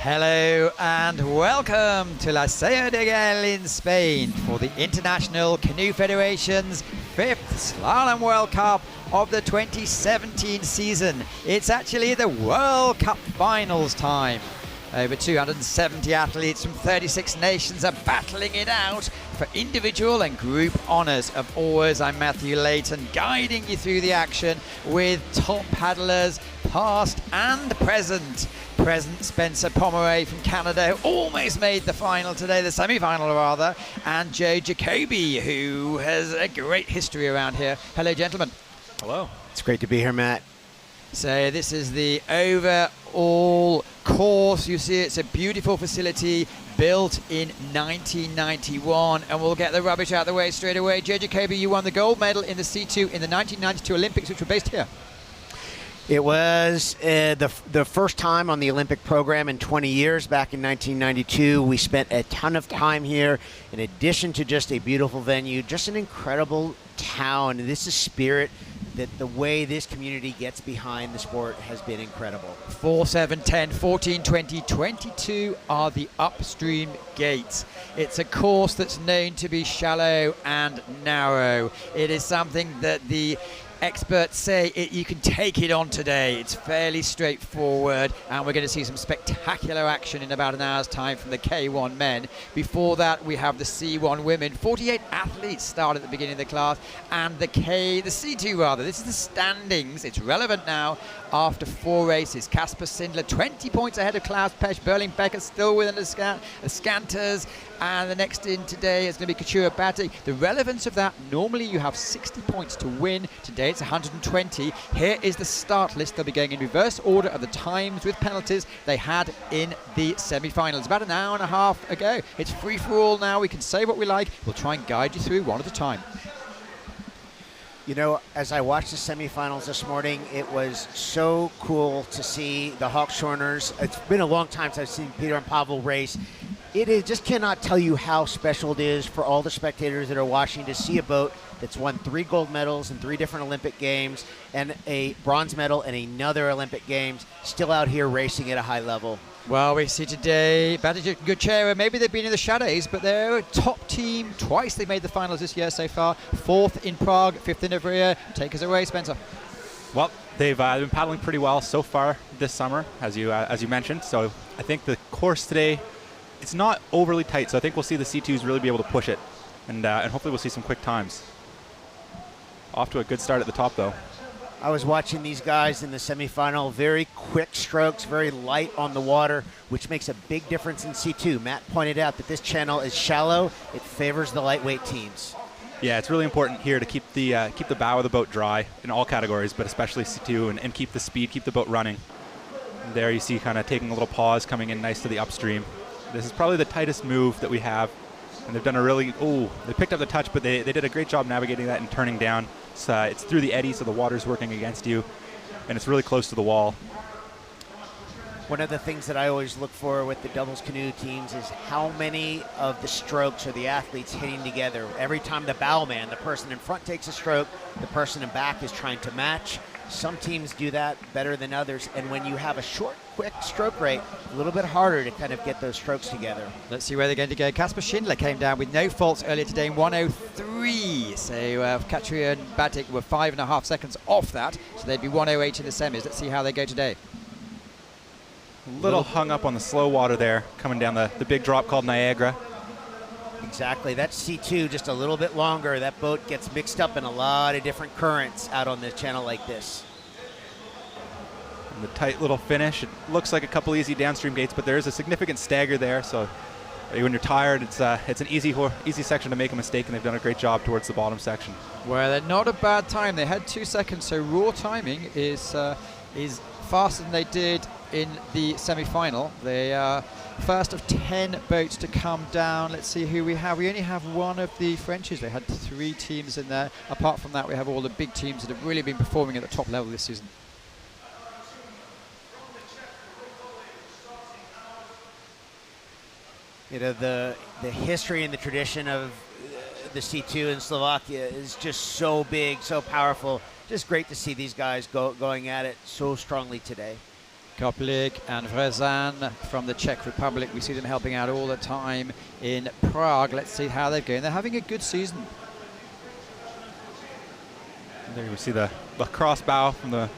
Hello and welcome to La Seu de Gel in Spain for the International Canoe Federation's 5th Slalom World Cup of the 2017 season. It's actually the World Cup finals time. Over 270 athletes from 36 nations are battling it out for individual and group honours. Of always, I'm Matthew Layton, guiding you through the action with top paddlers past and present. Present Spencer Pomeroy from Canada, who almost made the final today, the semi-final rather, and Joe Jacoby, who has a great history around here. Hello, gentlemen. Hello. It's great to be here, Matt. So this is the overall course. You see it's a beautiful facility built in 1991, and we'll get the rubbish out of the way straight away. Joe Jacoby, you won the gold medal in the C2 in the 1992 Olympics, which were based here. It was the first time on the Olympic program in 20 years, back in 1992. We spent a ton of time here. In addition to just a beautiful venue, just an incredible town. This is spirit. That the way this community gets behind the sport has been incredible. 4, 7, 10, 14, 20, 22 are the upstream gates. It's a course that's known to be shallow and narrow. It is something that the experts say you can take it on today. It's fairly straightforward, and we're going to see some spectacular action in about an hour's time from the K1 men. Before that, we have the C1 women. 48 athletes start at the beginning of the class, and the C2 rather. This is the standings. It's relevant now after 4 races. Kasper Sindler 20 points ahead of Klaus Pesch. Berlin Becker still within the Scanters, and the next in today is going to be Katura Batik. The relevance of that, normally you have 60 points to win. Today it's 120. Here is the start list. They'll be going in reverse order of the times with penalties they had in the semi-finals about an hour and a half ago. It's free for all now. We can say what we like. We'll try and guide you through one at a time. You know, as I watched the semifinals this morning, it was so cool to see the Hawkshorners. It's been a long time since I've seen Peter and Pavel race. It is, just cannot tell you how special it is for all the spectators that are watching to see a boat that's won 3 gold medals in 3 different Olympic Games and a bronze medal in another Olympic Games, still out here racing at a high level. Well, we see today Batic and Gutierrez, maybe they've been in the shadows, but they're a top team. Twice they've made the finals this year so far. 4th in Prague, 5th in Ivrea. Take us away, Spencer. Well, they've been paddling pretty well so far this summer, as you mentioned. So I think the course today, it's not overly tight, so I think we'll see the C2s really be able to push it, and hopefully we'll see some quick times. Off to a good start at the top, though. I was watching these guys in the semifinal, very quick strokes, very light on the water, which makes a big difference in C2. Matt pointed out that this channel is shallow. It favors the lightweight teams. Yeah, it's really important here to keep the bow of the boat dry in all categories, but especially C2, and keep the speed, keep the boat running. And there you see kind of taking a little pause, coming in nice to the upstream. This is probably the tightest move that we have, and they've done a really, they picked up the touch, but they did a great job navigating that and turning down. It's through the eddy, so the water's working against you, and it's really close to the wall. One of the things that I always look for with the doubles canoe teams is how many of the strokes are the athletes hitting together. Every time the bowman, the person in front takes a stroke, the person in back is trying to match. Some teams do that better than others, and when you have a short, quick stroke rate, a little bit harder to kind of get those strokes together. Let's see where they're going to go. Kasper Schindler came down with no faults earlier today in 1:03. So Katura and Batik were 5.5 seconds off that, so they'd be 1:08 in the semis. Let's see how they go today. A little hung up on the slow water there, coming down the big drop called Niagara. Exactly. That's C2 just a little bit longer. That boat gets mixed up in a lot of different currents out on the channel like this. And the tight little finish. It looks like a couple easy downstream gates, but there is a significant stagger there. So when you're tired, it's an easy section to make a mistake, and they've done a great job towards the bottom section. Well, they're not a bad time. They had 2 seconds, so raw timing is faster than they did in the semi-final. They are first of 10 boats to come down. Let's see who we have. We only have one of the Frenchies. They had 3 teams in there. Apart from that, we have all the big teams that have really been performing at the top level this season. You know, the history and the tradition of the C2 in Slovakia is just so big, so powerful. Just great to see these guys going at it so strongly today. Koplik and Vrezan from the Czech Republic. We see them helping out all the time in Prague. Let's see how they're going. They're having a good season. There we see the cross bow from the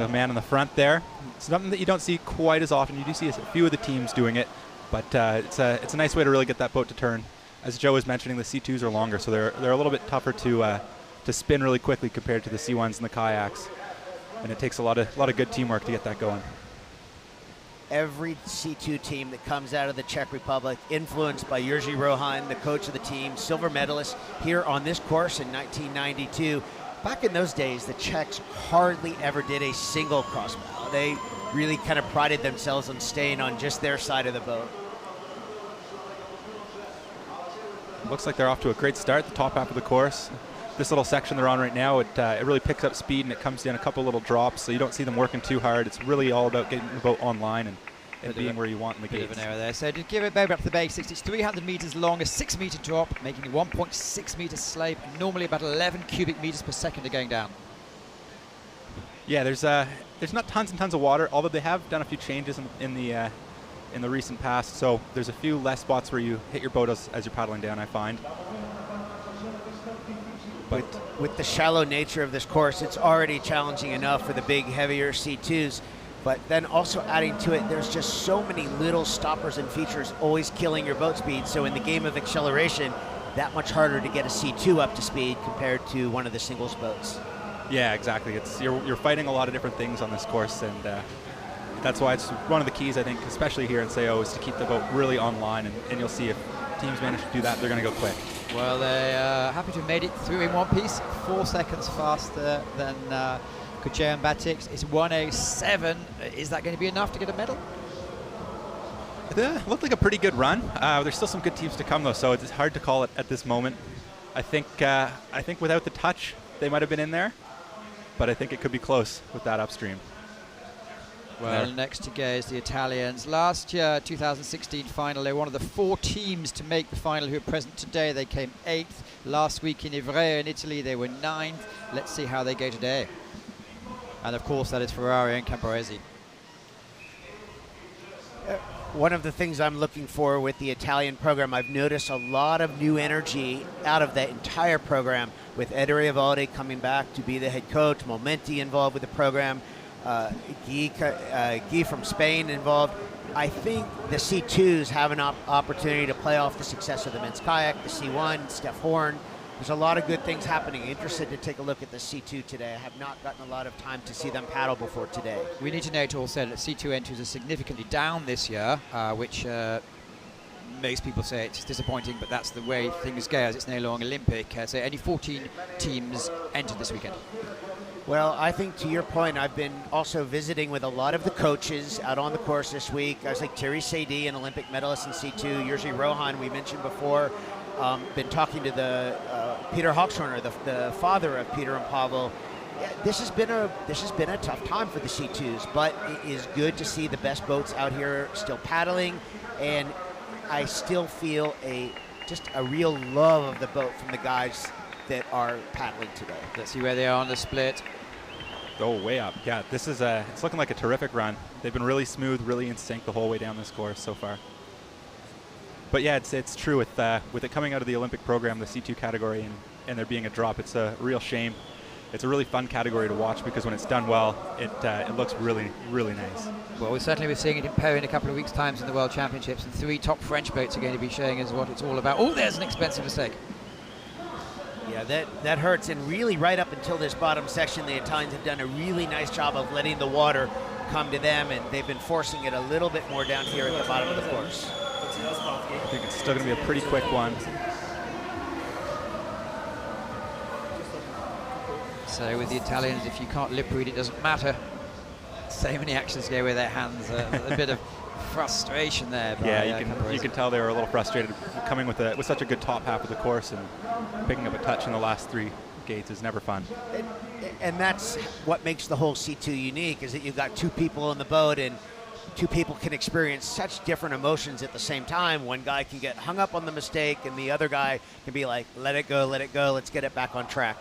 man in the front there. It's something that you don't see quite as often. You do see a few of the teams doing it, but it's a nice way to really get that boat to turn. As Joe was mentioning, the C2s are longer, so they're a little bit tougher to spin really quickly compared to the C1s and the kayaks, and it takes a lot of good teamwork to get that going. Every C2 team that comes out of the Czech Republic, influenced by Jerzy Rohan, the coach of the team, silver medalist here on this course in 1992. Back in those days, the Czechs hardly ever did a single crossbow. They really kind of prided themselves on staying on just their side of the boat. Looks like they're off to a great start, the top half of the course. This little section they're on right now, it really picks up speed and it comes down a couple little drops, so you don't see them working too hard. It's really all about getting the boat online and being where you want in the gates. Bit of an error there. So to give it back to the basics, it's 300 meters long, a 6-meter drop, making a 1.6 meter slope, and normally about 11 cubic meters per second are going down. Yeah, there's not tons and tons of water, although they have done a few changes in the recent past. So there's a few less spots where you hit your boat as you're paddling down, I find. But with the shallow nature of this course, it's already challenging enough for the big, heavier C2s. But then also adding to it, there's just so many little stoppers and features always killing your boat speed. So in the game of acceleration, that much harder to get a C2 up to speed compared to one of the singles boats. Yeah, exactly. You're fighting a lot of different things on this course, and that's why it's one of the keys, I think, especially here in SAO, is to keep the boat really online, and you'll see if teams manage to do that, they're going to go quick. Well, they happy to have made it through in one piece, 4 seconds faster than Kuchea and Batix. It's 1:07. Is that going to be enough to get a medal? It looked like a pretty good run. There's still some good teams to come, though, so it's hard to call it at this moment. I think without the touch, they might have been in there, but I think it could be close with that upstream. Well, next to go is the Italians. Last year, 2016 final, they were one of the 4 teams to make the final who are present today. They came 8th. Last week in Ivrea in Italy, they were 9th. Let's see how they go today. And of course, that is Ferrari and Camporesi. One of the things I'm looking for with the Italian program, I've noticed a lot of new energy out of that entire program, with Ed Rivaldi coming back to be the head coach, Momenti involved with the program, Guy from Spain involved. I think the C2s have an opportunity to play off the success of the men's kayak, the C1, Steph Horn. There's a lot of good things happening. Interested to take a look at the C2 today. I have not gotten a lot of time to see them paddle before today. We need to note also that C2 entries are significantly down this year, which most people say it's disappointing, but that's the way things go as it's no longer Olympic. So only 14 teams entered this weekend. Well, I think to your point, I've been also visiting with a lot of the coaches out on the course this week. Guys like Thierry Seydi, an Olympic medalist in C2, Jerzy Rohan, we mentioned before. Been talking to the Peter Hawkshorner, the father of Peter and Pavel. Yeah, this has been a tough time for the C2s, but it is good to see the best boats out here still paddling, and I still feel just a real love of the boat from the guys that are paddling today. Let's see where they are on the split. Oh, way up. Yeah, this is it's looking like a terrific run. They've been really smooth, really in sync the whole way down this course so far. But yeah, it's true with it coming out of the Olympic program, the C2 category, and there being a drop. It's a real shame. It's a really fun category to watch because when it's done well, it looks really, really nice. Well, we'll certainly be seeing it in Paris in a couple of weeks' time in the World Championships, and 3 top French boats are going to be showing us what it's all about. Oh, there's an expensive mistake. Yeah, that hurts. And really, right up until this bottom section, the Italians have done a really nice job of letting the water come to them, and they've been forcing it a little bit more down here at the bottom of the course. I think it's still going to be a pretty quick one. So with the Italians, if you can't lip read, it doesn't matter. So many actions go with their hands. A bit of frustration there. By, yeah, you can tell they were a little frustrated coming with such a good top half of the course, and picking up a touch in the last 3 gates is never fun. And that's what makes the whole C2 unique, is that you've got 2 people on the boat, and 2 people can experience such different emotions at the same time. One guy can get hung up on the mistake, and the other guy can be like, let it go, let's get it back on track.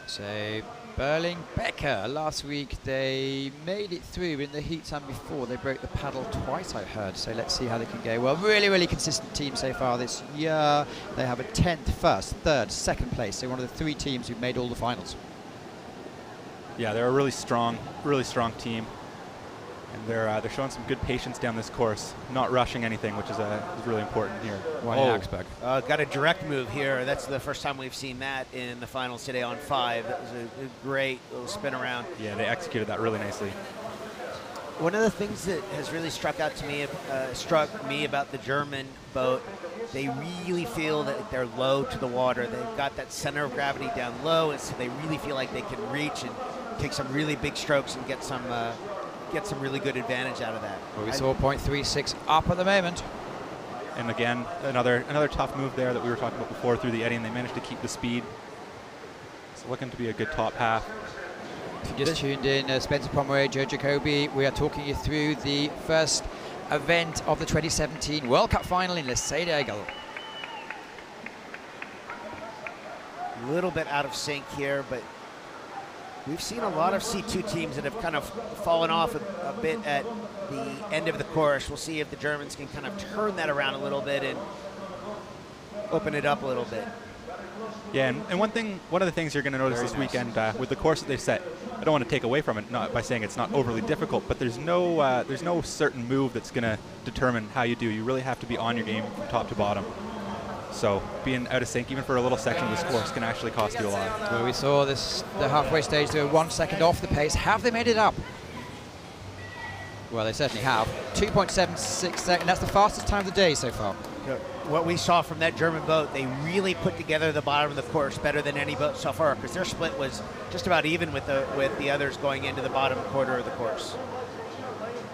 So Berling-Becker. Last week they made it through in the heat time before. They broke the paddle twice, I heard. So let's see how they can go. Well, really consistent team so far this year. They have a 10th, 1st, 3rd, 2nd place. They're one of the 3 teams who've made all the finals. Yeah, they're a really strong team. And they're showing some good patience down this course, not rushing anything, which is really important here. Got a direct move here. That's the first time we've seen that in the finals today on 5. That was a great little spin around. Yeah, they executed that really nicely. One of the things that has really struck me about the German boat, they really feel that they're low to the water. They've got that center of gravity down low, and so they really feel like they can reach and take some really big strokes and get some really good advantage out of that. Well, we saw 0.36 up at the moment. And again, another tough move there that we were talking about before through the eddy, and they managed to keep the speed. It's looking to be a good top half. If you just tuned in, Spencer Pomeroy, Joe Jacoby, we are talking you through the first event of the 2017 World Cup final in Les Cédègues. A little bit out of sync here, but we've seen a lot of C2 teams that have kind of fallen off a bit at the end of the course. We'll see if the Germans can kind of turn that around a little bit and open it up a little bit. Yeah, and one of the things you're going to notice this weekend with the course that they've set, I don't want to take away from it, not by saying it's not overly difficult, but there's no certain move that's going to determine how you do. You really have to be on your game from top to bottom. So being out of sync, even for a little section of this course, can actually cost you a lot. Well, we saw the halfway stage, they were 1 second off the pace. Have they made it up? Well, they certainly have. 2.76 seconds. That's the fastest time of the day so far. What we saw from that German boat, they really put together the bottom of the course better than any boat so far, because their split was just about even with the others going into the bottom quarter of the course.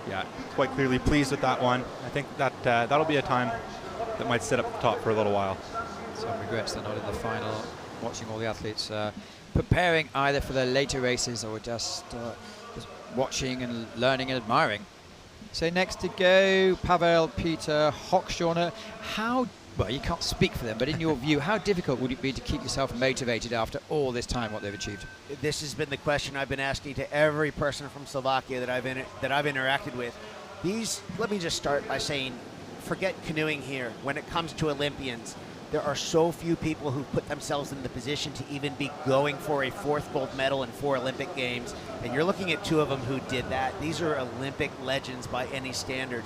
Yeah, quite clearly pleased with that one. I think that'll be a time that might sit up the top for a little while. Some regrets they're not in the final. Watching all the athletes preparing either for their later races or just watching and learning and admiring. So next to go, Pavel, Peter, Hochschorner. Well, you can't speak for them, but in your view, how difficult would it be to keep yourself motivated after all this time, what they've achieved? This has been the question I've been asking to every person from Slovakia that I've interacted with. Let me just start by saying, forget canoeing here. When it comes to Olympians, there are so few people who put themselves in the position to even be going for a 4th gold medal in 4 Olympic Games. And you're looking at 2 of them who did that. These are Olympic legends by any standard.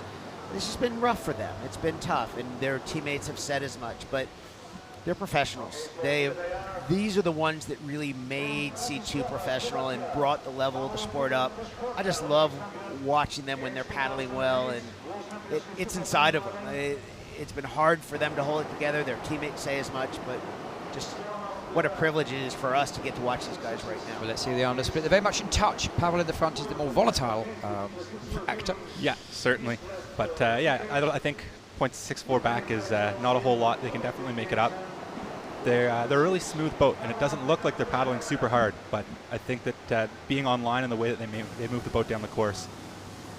This has been rough for them. It's been tough, and their teammates have said as much. But they're professionals. These are the ones that really made C2 professional and brought the level of the sport up. I just love watching them when they're paddling well, and it's inside of them. It's been hard for them to hold it together. Their teammates say as much, but just what a privilege it is for us to get to watch these guys right now. Well, let's see the under split. They're very much in touch. Pavel in the front is the more volatile actor. Yeah, certainly. But I think 0.64 back is not a whole lot. They can definitely make it up. They're a really smooth boat, and it doesn't look like they're paddling super hard. But I think that being online and the way that they move the boat down the course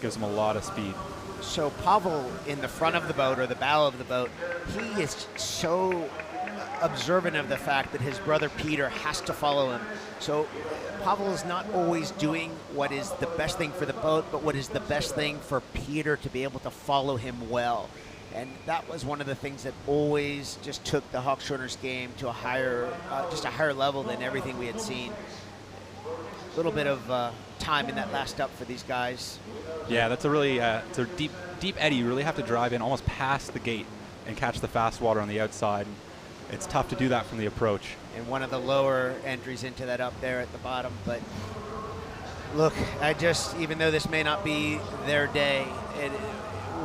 gives them a lot of speed. So Pavel in the front of the boat, or the bow of the boat, he is so observant of the fact that his brother Peter has to follow him. So Pavel is not always doing what is the best thing for the boat, but what is the best thing for Peter to be able to follow him well. And that was one of the things that always just took the Hochschorner's game to a higher level than everything we had seen. A little bit of time in that last up for these guys. Yeah, that's a really it's a deep eddy. You really have to drive in almost past the gate and catch the fast water on the outside. It's tough to do that from the approach. And one of the lower entries into that up there at the bottom. But look, even though this may not be their day,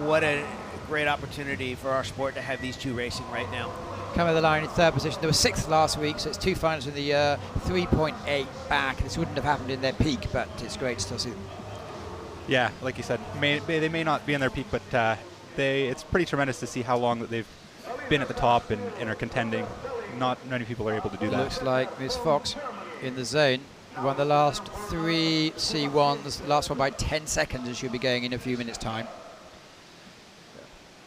what a great opportunity for our sport to have these 2 racing right now. Come over the line in 3rd position. They were 6th last week, so it's 2 finals in the year, 3.8 back. This wouldn't have happened in their peak, but it's great to still see them. Yeah, like you said, they may not be in their peak, but it's pretty tremendous to see how long that they've been at the top and are contending. Not many people are able to do that. Looks like Miss Fox in the zone won the last 3 C1s, the last one by 10 seconds, and she'll be going in a few minutes' time.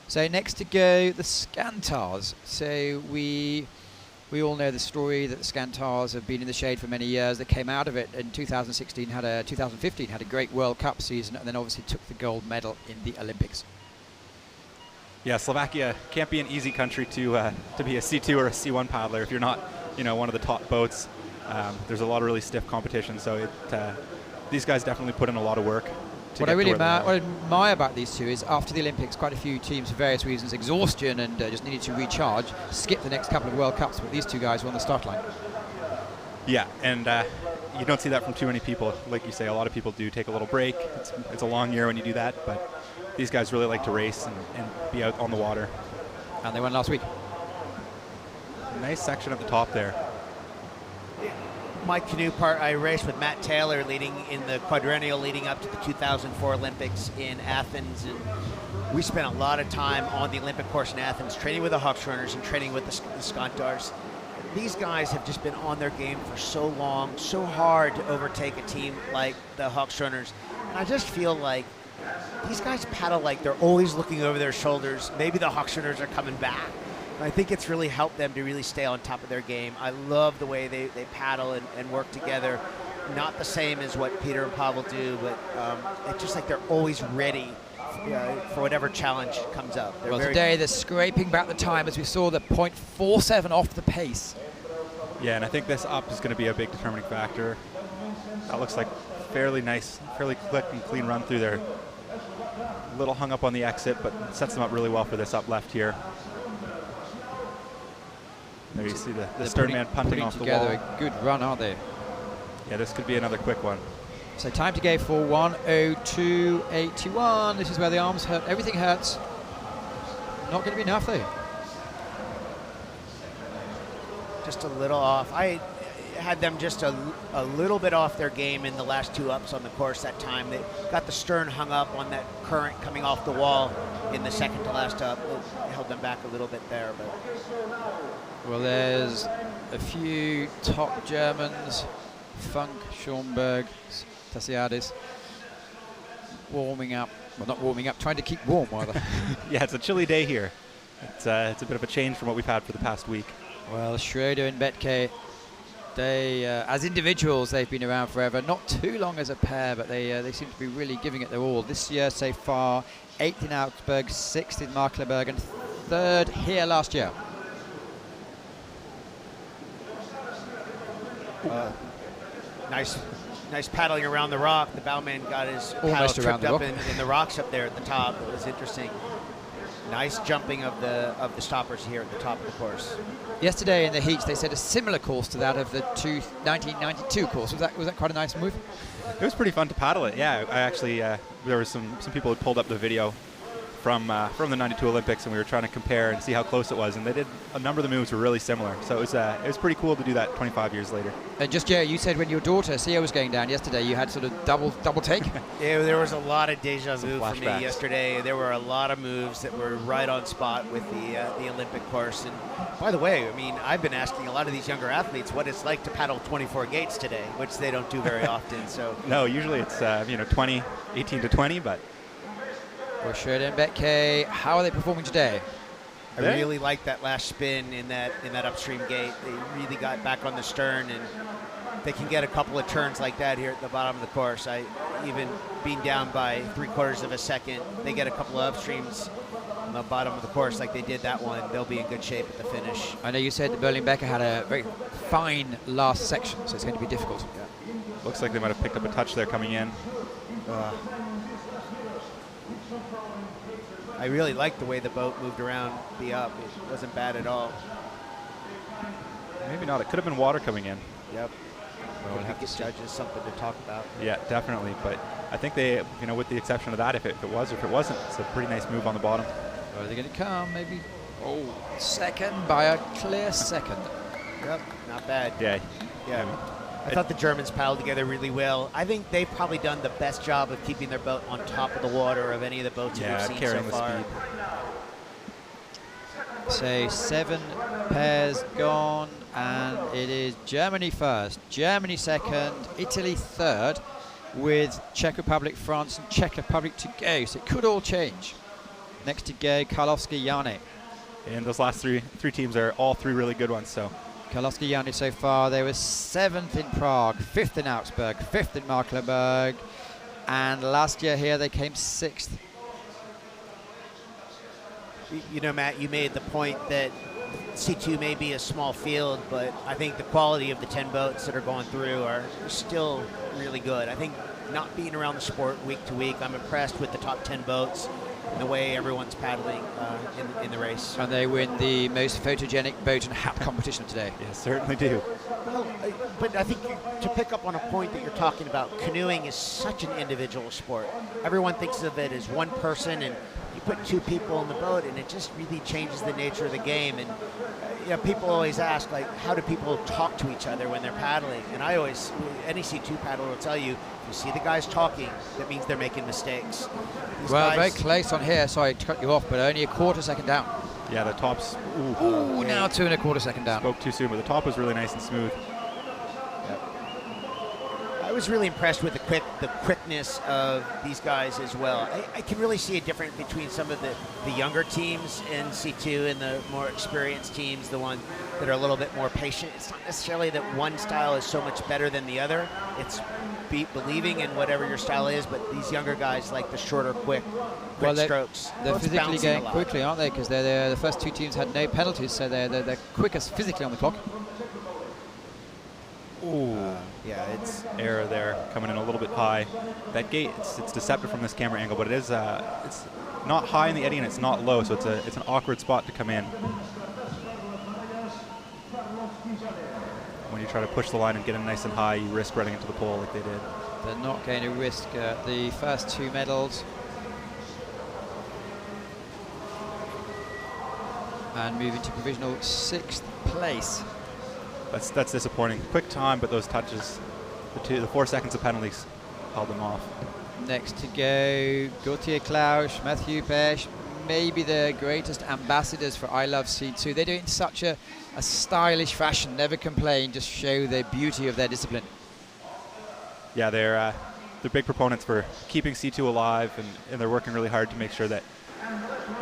So next to go, the Scantars. So we We all know the story that the Scantars have been in the shade for many years. They came out of it in 2015, had a great World Cup season, and then obviously took the gold medal in the Olympics. Yeah, Slovakia can't be an easy country to be a C2 or a C1 paddler if you're not, one of the top boats. There's a lot of really stiff competition, so these guys definitely put in a lot of work. What I really admire about these two is after the Olympics, quite a few teams for various reasons, exhaustion and just needed to recharge, skip the next couple of World Cups, but these two guys were on the start line. Yeah, and you don't see that from too many people. Like you say, a lot of people do take a little break. It's a long year when you do that, but these guys really like to race and be out on the water. And they won last week. Nice section at the top there. My canoe part, I raced with Matt Taylor leading in the quadrennial leading up to the 2004 Olympics in Athens, and we spent a lot of time on the Olympic course in Athens training with the Hawksrunners and training with the Scantars. These guys have just been on their game for so long, so hard to overtake a team like the Hawksrunners, and I just feel like these guys paddle like they're always looking over their shoulders. Maybe the Hawksrunners are coming back. I think it's really helped them to really stay on top of their game. I love the way they paddle and work together. Not the same as what Peter and Pavel do, but it's just like they're always ready for whatever challenge comes up. Well, today they're scraping back the time as we saw the .47 off the pace. Yeah, and I think this up is going to be a big determining factor. That looks like fairly nice, fairly quick and clean run through there. A little hung up on the exit, but sets them up really well for this up left here. There you see the stern man punting off the wall. Together a good run, aren't they? Yeah, this could be another quick one. So time to go for 1:02.81. This is where the arms hurt. Everything hurts. Not going to be enough though. Just a little off. I had them just a little bit off their game in the last two ups on the course that time. They got the stern hung up on that current coming off the wall in the second to last up. It held them back a little bit there, but. Well, there's a few top Germans, Funk, Schomburg, Tassiadis, warming up. Well, not warming up, trying to keep warm, rather. Yeah, it's a chilly day here. It's a bit of a change from what we've had for the past week. Well, Schroeder and Betke, they, as individuals, they've been around forever. Not too long as a pair, but they seem to be really giving it their all. This year so far, 8th in Augsburg, 6th in Markleberg, and 3rd here last year. Nice paddling around the rock. The bowman got his paddle tripped up in the rocks up there at the top. It was interesting. Nice jumping of the stoppers here at the top of the course. Yesterday in the heats, they said a similar course to that of the 1992 course. Was that quite a nice move? It was pretty fun to paddle it. Yeah, I actually there were some people who pulled up the video from the 92 Olympics, and we were trying to compare and see how close it was, and they did a number of the moves were really similar, so it was pretty cool to do that 25 years later. And just you said when your daughter Sia was going down yesterday, you had sort of double take. Yeah, there was a lot of deja vu for me yesterday. There were a lot of moves that were right on spot with the Olympic course. And by the way, I mean, I've been asking a lot of these younger athletes what it's like to paddle 24 gates today, which they don't do very often. So no, usually it's 18 to 20, but. Well, Schroeder and Betke, how are they performing today? I really like that last spin in that upstream gate. They really got back on the stern, and they can get a couple of turns like that here at the bottom of the course. Even being down by 3/4 of a second, they get a couple of upstreams on the bottom of the course like they did that one. They'll be in good shape at the finish. I know you said that Berlin Becker had a very fine last section, so it's going to be difficult. Yeah. Looks like they might have picked up a touch there coming in. I really liked the way the boat moved around the up. It wasn't bad at all. Maybe not. It could have been water coming in. Yep. Well, we'll have to judges something to talk about. Yeah, definitely. But I think they, with the exception of that, if it was or if it wasn't, it's a pretty nice move on the bottom. Are they going to come? Maybe. Oh, second by a clear second. Yep, not bad. Yeah. I thought the Germans paddled together really well. I think they've probably done the best job of keeping their boat on top of the water of any of the boats that we've seen so far. So 7 pairs gone, and it is Germany first, Germany second, Italy third, with Czech Republic, France, and Czech Republic to go. So it could all change. Next to go, Karlovsky, Jane. And those last three teams are all three really good ones. So Karlovsky Jany so far, they were 7th in Prague, 5th in Augsburg, 5th in Markkleeberg, and last year here they came 6th. You know, Matt, you made the point that C2 may be a small field, but I think the quality of the 10 boats that are going through are still really good. I think not being around the sport week to week, I'm impressed with the top 10 boats and the way everyone's paddling in the race. And they win the most photogenic boat and hat competition of today. Yeah, certainly do. Well, but I think to pick up on a point that you're talking about, canoeing is such an individual sport. Everyone thinks of it as one person, and you put 2 people in the boat, and it just really changes the nature of the game. And you know, people always ask, like, how do people talk to each other when they're paddling? And I always, any C2 paddler will tell you, if you see the guys talking, that means they're making mistakes. Well, very close on here. Sorry to cut you off, but only a quarter second down. Yeah, the top's... Ooh, now 2 1/4 second down. Spoke too soon, but the top was really nice and smooth. I was really impressed with the quickness of these guys as well. I can really see a difference between some of the younger teams in C2 and the more experienced teams, the ones that are a little bit more patient. It's not necessarily that one style is so much better than the other. It's believing in whatever your style is, but these younger guys like the shorter, quick strokes. They're Both physically bouncing going a lot. quickly, aren't they? Because the first 2 teams had no penalties, so they're quickest physically on the clock. Ooh. Yeah, it's Error there, coming in a little bit high. That gate, it's deceptive from this camera angle, but it is it's not high in the eddy and it's not low, so it's an awkward spot to come in. When you try to push the line and get it nice and high, you risk running into the pole like they did. They're not going to risk the first 2 medals. And moving to provisional 6th place. That's disappointing. Quick time, but those touches, the 4 seconds of penalties held them off. Next to go, Gauthier Klausch, Matthew Pesch, maybe the greatest ambassadors for I Love C2. They do it in such a stylish fashion, never complain, just show the beauty of their discipline. Yeah, they're big proponents for keeping C2 alive, and they're working really hard to make sure that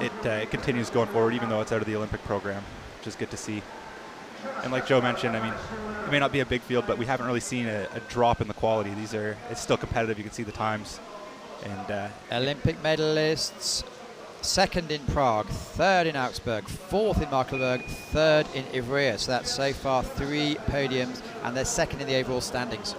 it continues going forward, even though it's out of the Olympic program, which is good to see. And like Joe mentioned, I mean, it may not be a big field, but we haven't really seen a drop in the quality. It's still competitive. You can see the times. And Olympic medalists, 2nd in Prague, 3rd in Augsburg, 4th in Markkleeberg, 3rd in Ivrea. So that's so far 3 podiums, and they're 2nd in the overall standings.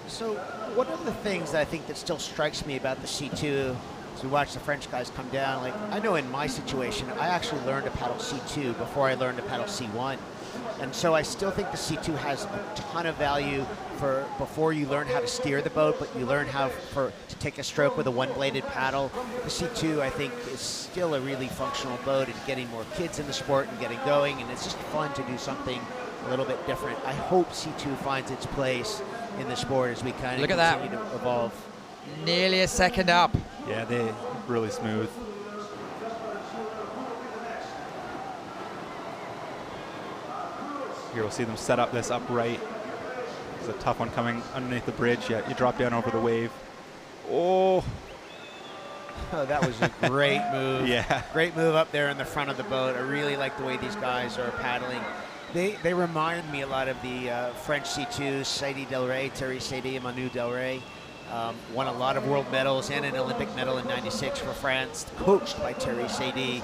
So one of the things that I think that still strikes me about the C2 as we watch the French guys come down, like I know in my situation, I actually learned to paddle C2 before I learned to paddle C1. And so I still think the C2 has a ton of value for before you learn how to steer the boat, but you learn how to take a stroke with a one-bladed paddle. The C2, I think, is still a really functional boat and getting more kids in the sport and getting going, and it's just fun to do something a little bit different. I hope C2 finds its place in the sport as we kind of continue to evolve. Nearly a second up. yeah, they're really smooth. Here we'll see them set up this upright. There's a tough one coming underneath the bridge. Yeah, you drop down over the wave. Oh, Oh, that was a great move. Yeah. Great move up there in the front of the boat. I really like the way these guys are paddling. They remind me a lot of the French C2s, Sadie Del Rey, Terry Sadie, and Manu Del Rey. Won a lot of world medals and an Olympic medal in '96 for France, coached by Terry Sadie.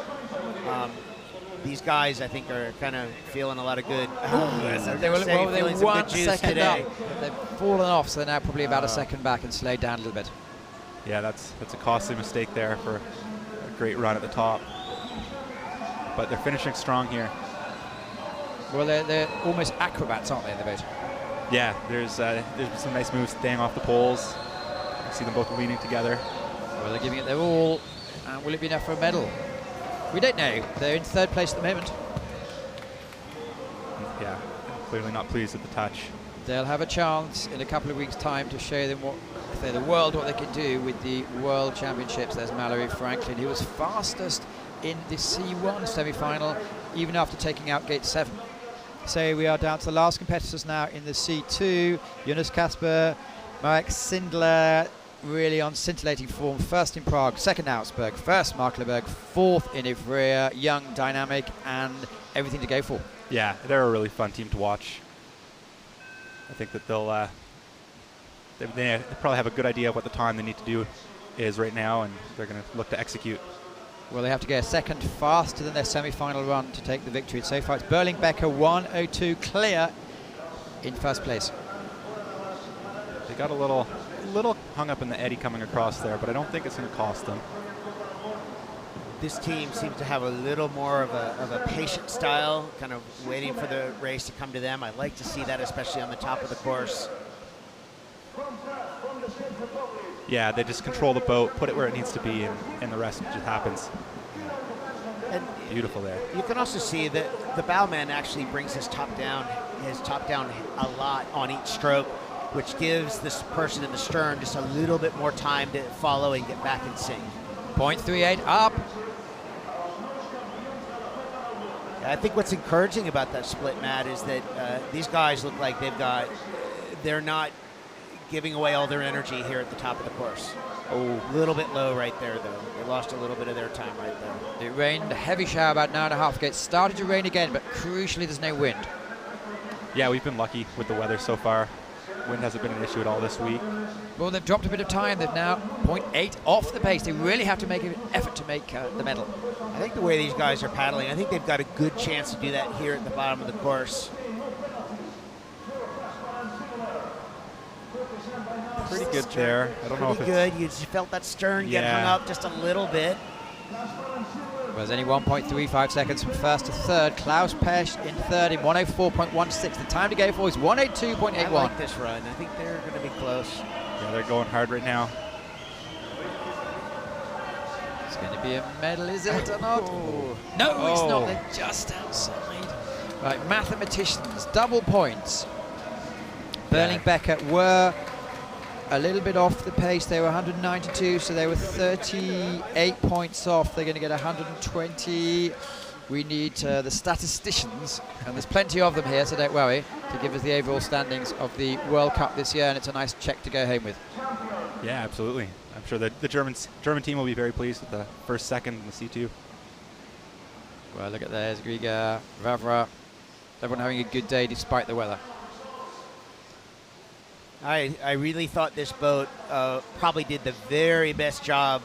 These guys, I think, are kind of feeling a lot of good. They were feeling some 1 good juice second today. up. They've fallen off, so they're now probably about a second back and slowed down a little bit. yeah, that's a costly mistake there for a great run at the top. But they're finishing strong here. Well, they're almost acrobats, aren't they, in the boat? Yeah, there's some nice moves staying off the poles. You see them both leaning together. Well, they're giving it their all. And will it be enough for a medal? We don't know. They're in 3rd place at the moment. Yeah, clearly not pleased with the touch. They'll have a chance in a couple of weeks' time to show them the world what they can do with the World Championships. There's Mallory Franklin, who was fastest in the C1 semi-final, even after taking out gate 7. So we are down to the last competitors now in the C2. Jonas Kasper, Marek Sindler, really on scintillating form. First in Prague, second Augsburg, first Markleberg, fourth in Ivrea. Young, dynamic, and everything to go for. Yeah, they're a really fun team to watch. I think that they probably have a good idea of what the time they need to do is right now, and they're going to look to execute. Well, they have to go a second faster than their semi-final run to take the victory. So far, it's Berling-Becker 1:02 clear in first place. They got a little hung up in the eddy coming across there, but I don't think it's going to cost them. This team seems to have a little more of a patient style, kind of waiting for the race to come to them. I like to see that, especially on the top of the course. Yeah, they just control the boat, put it where it needs to be, and the rest just happens. And beautiful there. You can also see that the bowman actually brings his top down a lot on each stroke, which gives this person in the stern just a little bit more time to follow and get back in sync. 0.38 up. I think what's encouraging about that split, Matt, is that these guys look like they're not giving away all their energy here at the top of the course. Oh, a little bit low right there, though. They lost a little bit of their time right there. It rained a heavy shower about an hour and a half ago. It started to rain again, but crucially, there's no wind. Yeah, we've been lucky with the weather so far. Wind hasn't been an issue at all this week. Well, they've dropped a bit of time. They've now 0.8 off the pace. They really have to make an effort to make the medal. I think the way these guys are paddling, I think they've got a good chance to do that here at the bottom of the course. Pretty good there. I don't know if it's good. You just felt that stern get hung up just a little bit. Well, there's only 1.35 seconds from first to third. Klaus Pesch in third in 1:04.16. The time to go for is 1:02.81. I like this run. I think they're going to be close. Yeah, they're going hard right now. It's going to be a medal, is it or not? No, it's not. They're just outside. Right, mathematicians, double points. Berling-Becker were a little bit off the pace. They were 192, so they were 38 points off. They're going to get 120. We need the statisticians, and there's plenty of them here, so don't worry, to give us the overall standings of the World Cup this year, and it's a nice check to go home with. Yeah, absolutely. I'm sure that the German team will be very pleased with the first, second, and the C2. Well, look at there's Grieger, Vavra. Everyone having a good day despite the weather. I really thought this boat probably did the very best job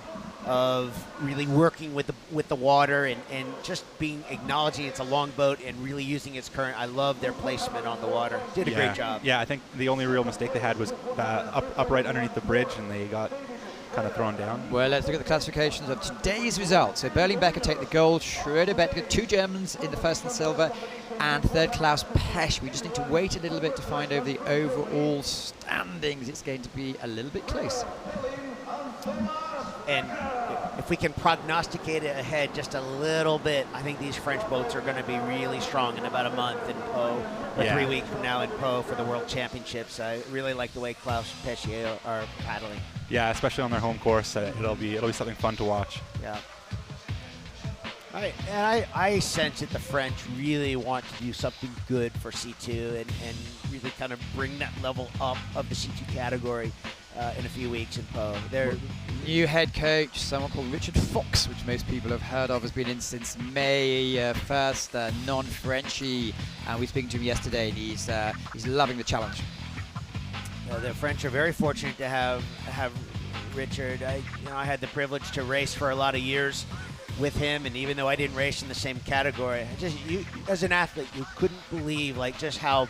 of really working with the water and just acknowledging it's a long boat and really using its current. I love their placement on the water. Did a great job. Yeah, I think the only real mistake they had was upright underneath the bridge, and they got kind of thrown down. Well, let's look at the classifications of today's results. So Berling-Becker take the gold, Schröder-Becker, 2 Germans in the first and silver, and third Klaus Pesch. We just need to wait a little bit to find over the overall standings. It's going to be a little bit close. And if we can prognosticate it ahead just a little bit, I think these French boats are going to be really strong in about a month in Po, or 3 weeks from now in Po for the World Championships. I really like the way Klaus Pesch are paddling. Yeah, especially on their home course. It'll be something fun to watch. Yeah. I sense that the French really want to do something good for C2 and really kind of bring that level up of the C2 category in a few weeks in Po. They're new head coach, someone called Richard Fox, which most people have heard of, has been in since May 1st, non-Frenchy, and we were speaking to him yesterday, and he's loving the challenge. The French are very fortunate to have Richard. I had the privilege to race for a lot of years with him, and even though I didn't race in the same category, as an athlete, you couldn't believe just how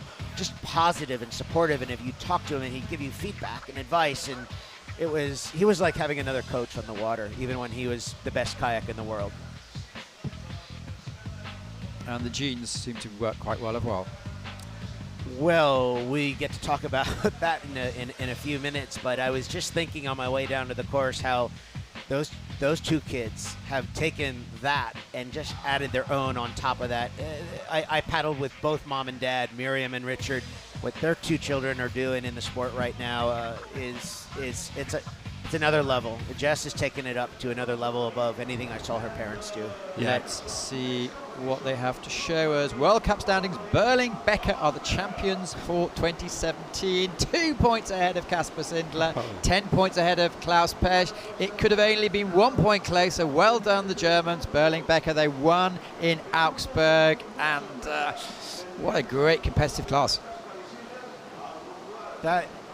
positive and supportive, and if you talk to him and he'd give you feedback and advice, and he was like having another coach on the water, even when he was the best kayak in the world. And the genes seem to work quite well as well. Well, we get to talk about that in a few minutes, but I was just thinking on my way down to the course how those 2 kids have taken that and just added their own on top of that. I paddled with both mom and dad, Miriam and Richard. What their 2 children are doing in the sport right now it's another level. Jess has taken it up to another level above anything I saw her parents do. Yeah. Let's see what they have to show us. World Cup standings, Berling Becker are the champions for 2017. 2 points ahead of Kasper Sindler, 10 points ahead of Klaus Pesch. It could have only been 1 point closer. Well done, the Germans. Berling Becker, they won in Augsburg, and what a great competitive class.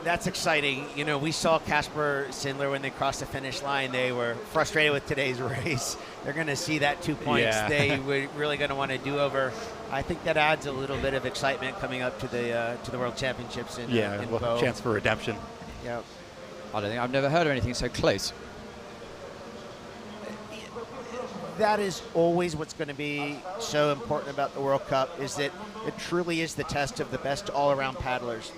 That's exciting. You know, we saw Kasper Sindler when they crossed the finish line. They were frustrated with today's race. They're going to see that 2 points. Yeah. They were really going to want to do over. I think that adds a little bit of excitement coming up to the World Championships in Bow. Chance for redemption. Yeah. I've never heard of anything so close. That is always what's going to be so important about the World Cup, is that it truly is the test of the best all-around paddlers.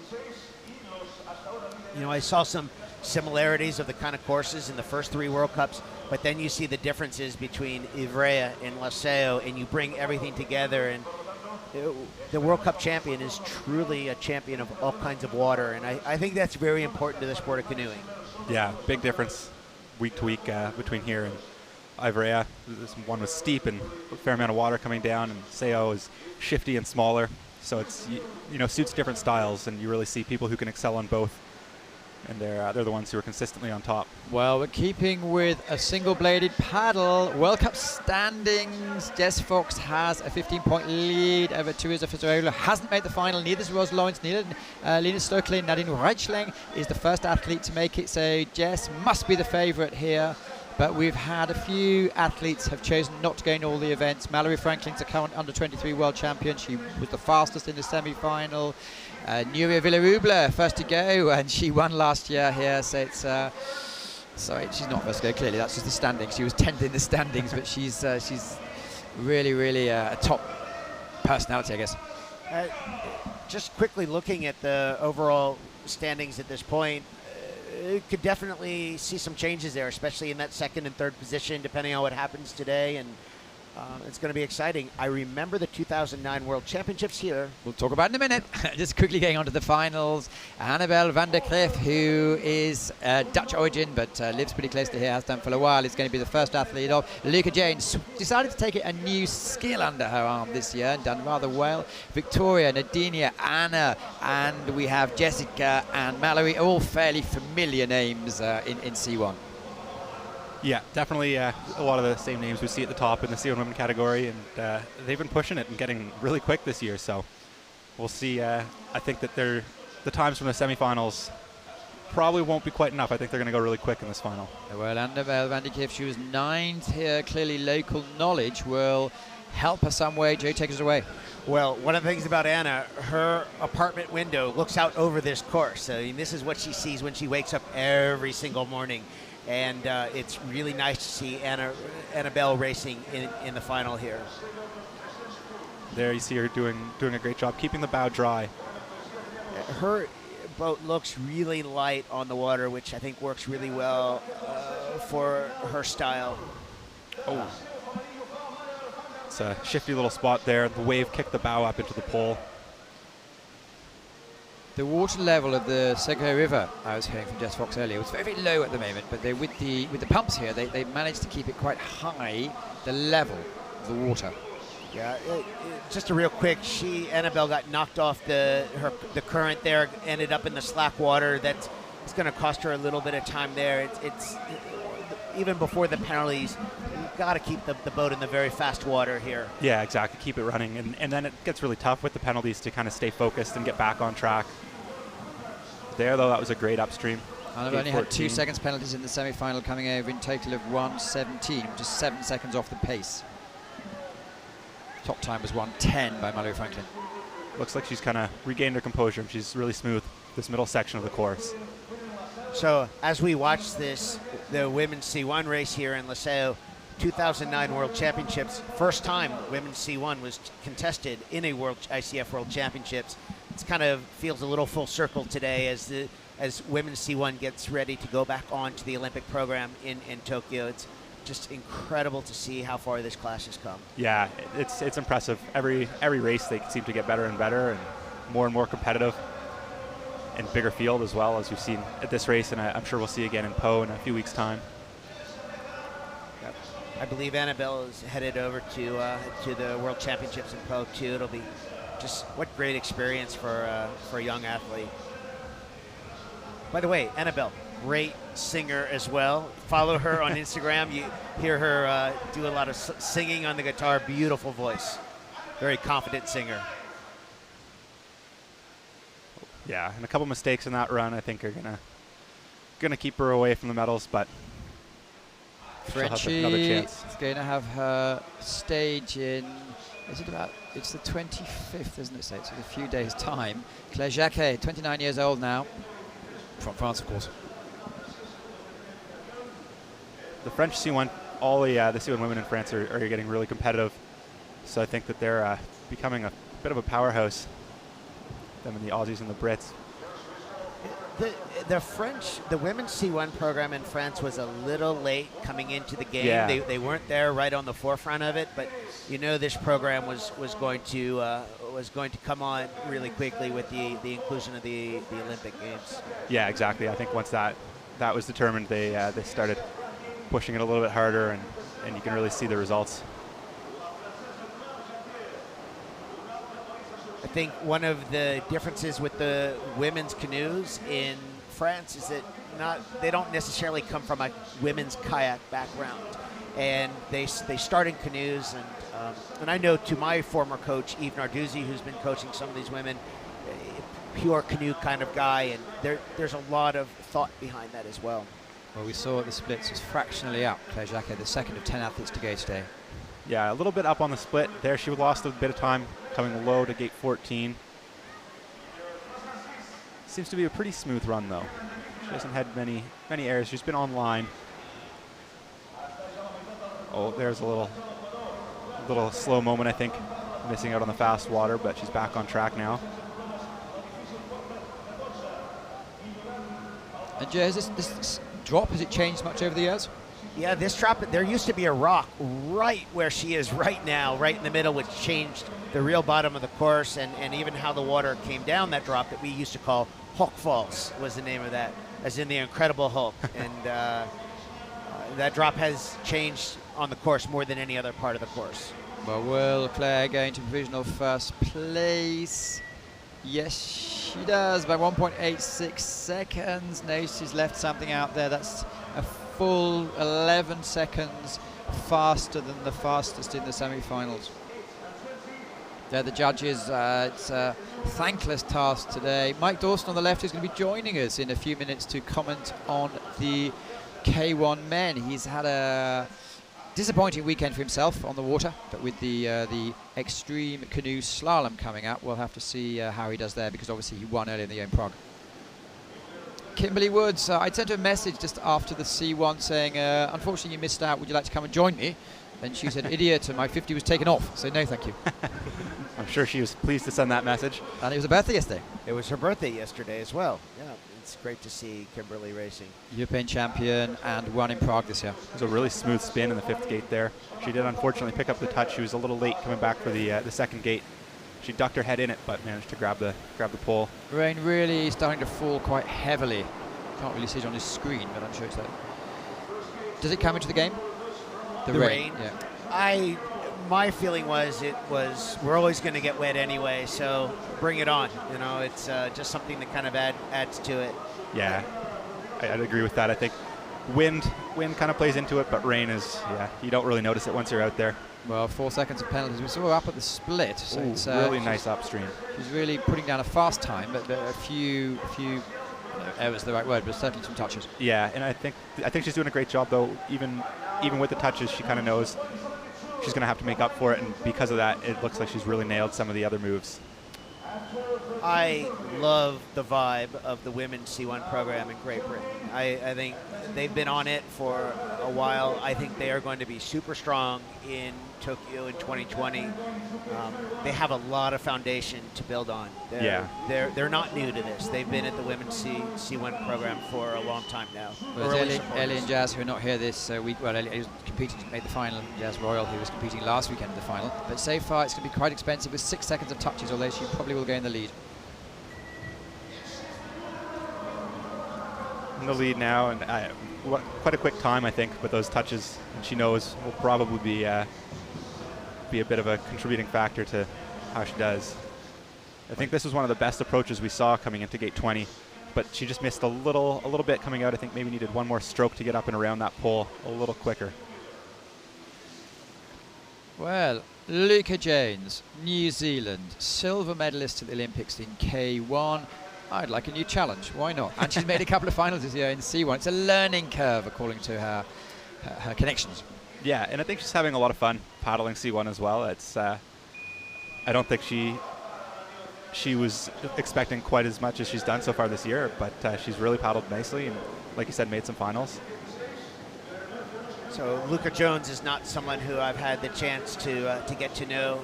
You know, I saw some similarities of the kind of courses in the first 3 World Cups, but then you see the differences between Ivrea and Lascaux, and you bring everything together, and the World Cup champion is truly a champion of all kinds of water, and I think that's very important to the sport of canoeing. Yeah, big difference week to week between here and Ivrea. This one was steep and a fair amount of water coming down, and Sao is shifty and smaller, so it's, you know, suits different styles, and you really see people who can excel on both. And they're the ones who are consistently on top. Well, we're keeping with a single-bladed paddle. World Cup standings. Jess Fox has a 15-point lead over Teresa Fizzarola. Hasn't made the final. Neither is Rose Lawrence. Neither Lena Stokely. Nadine Reichling is the first athlete to make it. So Jess must be the favourite here. But we've had a few athletes have chosen not to go in all the events. Mallory Franklin's a current under-23 world champion. She was the fastest in the semi-final. Nuria Villarubla, first to go, and she won last year here. So it's sorry, she's not first to go. Clearly, that's just the standings. She was 10th in the standings, but she's really a top personality, I guess. Just quickly looking at the overall standings at this point, could definitely see some changes there, especially in that second and third position, depending on what happens today, and it's going to be exciting. I remember the 2009 World Championships here. We'll talk about it in a minute. Just quickly getting on to the finals. Annabelle van der Cliff, who is Dutch origin but lives pretty close to here, has done for a while, is going to be the first athlete of. Luca James decided to take a new skill under her arm this year and done rather well. Victoria, Nadinia, Anna, and we have Jessica and Mallory, all fairly familiar names in C1. Yeah, definitely a lot of the same names we see at the top in the C1 women category, and they've been pushing it and getting really quick this year, so we'll see. I think that the times from the semifinals probably won't be quite enough. I think they're going to go really quick in this final. Well, Annabelle van der Cliff, she was 9th here. Clearly local knowledge will help her some way. Joe, take us away. Well, one of the things about Anna, her apartment window looks out over this course. I mean, this is what she sees when she wakes up every single morning. And it's really nice to see Annabelle racing in the final here. There you see her doing a great job keeping the bow dry. Her boat looks really light on the water, which I think works really well for her style. Oh, it's a shifty little spot there. The wave kicked the bow up into the pole. The water level of the Segre River, I was hearing from Jess Fox earlier, was very, very low at the moment, but with the pumps here, they managed to keep it quite high, the level of the water. Yeah, just a real quick, Annabelle got knocked off the current there, ended up in the slack water. It's going to cost her a little bit of time there. It's even before the penalties, you've got to keep the boat in the very fast water here. Yeah, exactly. Keep it running. And then it gets really tough with the penalties to kind of stay focused and get back on track. There, though, that was a great upstream. And I've only had 2 seconds penalties in the semi-final, coming over in total of 1:17, just 7 seconds off the pace. Top time was 1:10 by Mallory Franklin. Looks like she's kind of regained her composure, and she's really smooth this middle section of the course. So as we watch the women's C1 race here in Lascaux, 2009 World Championships, first time women's C1 was contested in a ICF World Championships. It kind of feels a little full circle today as women's C1 gets ready to go back on to the Olympic program in Tokyo. It's just incredible to see how far this class has come. Yeah, it's impressive. Every race they seem to get better and better and more competitive. and bigger field as well, as we've seen at this race, and I'm sure we'll see again in Po in a few weeks' time. Yep. I believe Annabelle is headed over to the World Championships in Po too. It'll be just what great experience for a young athlete. By the way, Annabelle, great singer as well. Follow her on Instagram. You hear her do a lot of singing on the guitar. Beautiful voice. Very confident singer. Yeah, and a couple mistakes in that run I think are gonna keep her away from the medals, but she'll have another Frenchie chance. is going to have her stage in, it's the 25th, isn't it? So it's in a few days' time. Claire Jacquet, 29 years old now, from France, of course. The French C1, all the C1 women in France are getting really competitive, so I think that they're becoming a bit of a powerhouse, them and the Aussies and the Brits. The women's C1 program in France was a little late coming into the game. Yeah. They weren't there right on the forefront of it, but this program was going to come on really quickly with the inclusion of the Olympic Games. Yeah, exactly. I think once that was determined, they started pushing it a little bit harder, and you can really see the results. I think one of the differences with the women's canoes in France is that they don't necessarily come from a women's kayak background, and they start in canoes. And I know, to my former coach Yves Narduzzi, who's been coaching some of these women, pure canoe kind of guy, and there's a lot of thought behind that as well. Well, we saw at the splits was fractionally up. Claire Jacquet, the second of 10 athletes to go today. Yeah, a little bit up on the split there. She lost a bit of time coming low to gate 14. Seems to be a pretty smooth run, though. She hasn't had many errors. She's been on line. Oh, there's a little slow moment, I think, missing out on the fast water, but she's back on track now. And Jay, has this drop, has it changed much over the years? Yeah, this drop, there used to be a rock right where she is right now, right in the middle, which changed the real bottom of the course, and even how the water came down that drop that we used to call Hulk Falls was the name of that, as in the Incredible Hulk. And that drop has changed on the course more than any other part of the course. Well, will Claire going to provisional first place? Yes, she does, by 1.86 seconds. No, she's left something out there. That's a full 11 seconds faster than the fastest in the semi-finals. They're the judges. It's a thankless task today. Mike Dawson on the left is going to be joining us in a few minutes to comment on the K1 men. He's had a disappointing weekend for himself on the water, but with the extreme canoe slalom coming up, we'll have to see how he does there, because obviously he won earlier in the year in Prague. Kimberly Woods, I sent her a message just after the C1 saying, unfortunately you missed out, would you like to come and join me? And she said, idiot, and my 50 was taken off, so no thank you. I'm sure she was pleased to send that message. And it was her birthday yesterday. It was her birthday yesterday as well. Yeah, it's great to see Kimberly racing. European champion and won in Prague this year. It was a really smooth spin in the fifth gate there. She did unfortunately pick up the touch. She was a little late coming back for the second gate. She ducked her head in it, but managed to grab the pole. Rain really starting to fall quite heavily. Can't really see it on his screen, but I'm sure it's there. Does it come into the game? The rain? Yeah. My feeling was we're always going to get wet anyway, so bring it on. It's just something that kind of adds to it. Yeah, I'd agree with that. I think wind kind of plays into it, but rain is, you don't really notice it once you're out there. Well, 4 seconds of penalties. We saw her up at the split, so Ooh, it's really nice upstream. She's really putting down a fast time, but a few errors the right word, but certainly some touches. Yeah, and I think she's doing a great job, though. Even with the touches, she kind of knows she's going to have to make up for it, and because of that, it looks like she's really nailed some of the other moves. I love the vibe of the women's C1 program in Great Britain. I think they've been on it for a while. I think they are going to be super strong in Tokyo in 2020. They have a lot of foundation to build on. They're not new to this. They've been at the women's C1 program for a long time now. Well, Ellie and Jazz, who are not here this week, well, Ellie was competing to make the final. Jazz Royal, who was competing last weekend in the final. But so far, it's going to be quite expensive with 6 seconds of touches, although she probably will go in the lead. in the lead now, and quite a quick time, I think, with those touches. And she knows will probably be a bit of a contributing factor to how she does. I think this was one of the best approaches we saw coming into gate 20, but she just missed a little bit coming out. I think maybe needed one more stroke to get up and around that pole a little quicker. Well, Luca Jones, New Zealand, silver medalist at the Olympics in K1. I'd like a new challenge. Why not? And she's made a couple of finals this year in C1. It's a learning curve, according to her connections. Yeah, and I think she's having a lot of fun paddling C1 as well. It's I don't think she was expecting quite as much as she's done so far this year, but she's really paddled nicely and, like you said, made some finals. So Luca Jones is not someone who I've had the chance to get to know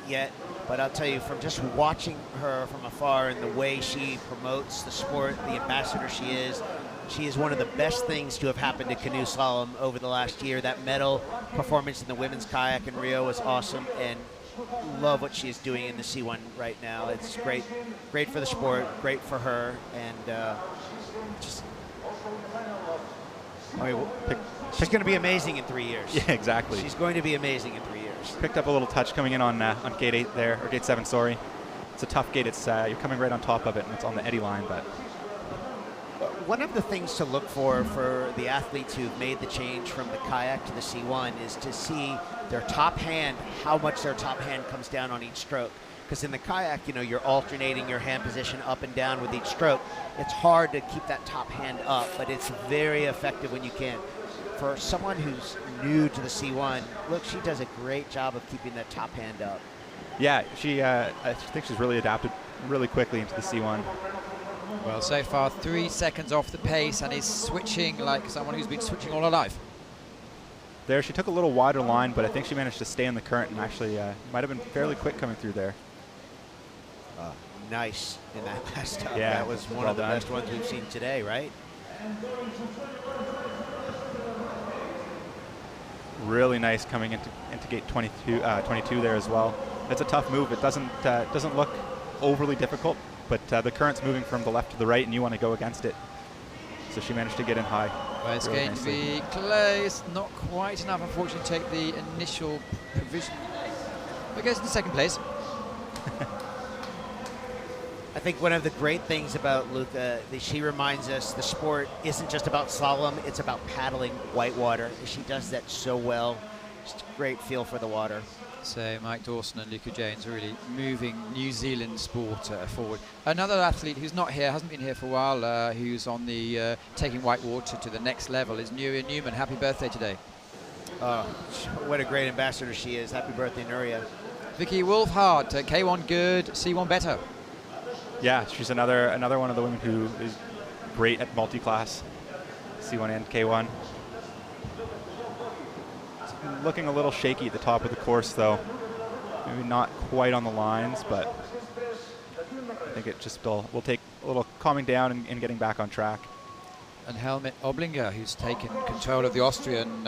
yet, but I'll tell you, from just watching her from afar and the way she promotes the sport, the ambassador she is one of the best things to have happened to canoe slalom over the last year. That medal performance in the women's kayak in Rio was awesome, and love what she is doing in the C1 right now. It's great for the sport, great for her, and just, I mean, she's going to be amazing in 3 years. Yeah, exactly. She's going to be amazing in 3 years. Picked up a little touch coming in on gate 8 there, or gate 7, sorry. It's a tough gate. It's you're coming right on top of it, and it's on the eddy line. But one of the things to look for the athletes who've made the change from the kayak to the C1 is to see their top hand, how much their top hand comes down on each stroke. Because in the kayak, you know, you're alternating your hand position up and down with each stroke. It's hard to keep that top hand up, but it's very effective when you can. For someone who's new to the C1, look, she does a great job of keeping that top hand up. Yeah, I think she's really adapted really quickly into the C1. Well, so far 3 seconds off the pace and is switching like someone who's been switching all her life. There, she took a little wider line, but I think she managed to stay in the current and actually might have been fairly quick coming through there. Nice in that last stop. Yeah, that was one of the best ones we've seen today, right? Really nice coming into gate 22 there as well. It's a tough move. It doesn't look overly difficult, but the current's moving from the left to the right, and you want to go against it. So she managed to get in high. Well, it's going to be close. Not quite enough, unfortunately, to take the initial provision. But goes into second place. I think one of the great things about Luca, she reminds us the sport isn't just about slalom, it's about paddling whitewater. She does that so well. Just a great feel for the water. So Mike Dawson and Luca Jones are really moving New Zealand sport forward. Another athlete who's not here, hasn't been here for a while, who's on the taking whitewater to the next level is Nuria Newman. Happy birthday today. What a great ambassador she is. Happy birthday, Nuria. Vicky Wolfhard, K1 good, C1 better. Yeah, she's another one of the women who is great at multi-class, C1 and K1. It's looking a little shaky at the top of the course, though. Maybe not quite on the lines, but I think it just will take a little calming down and getting back on track. And Helmut Oblinger, who's taken control of the Austrian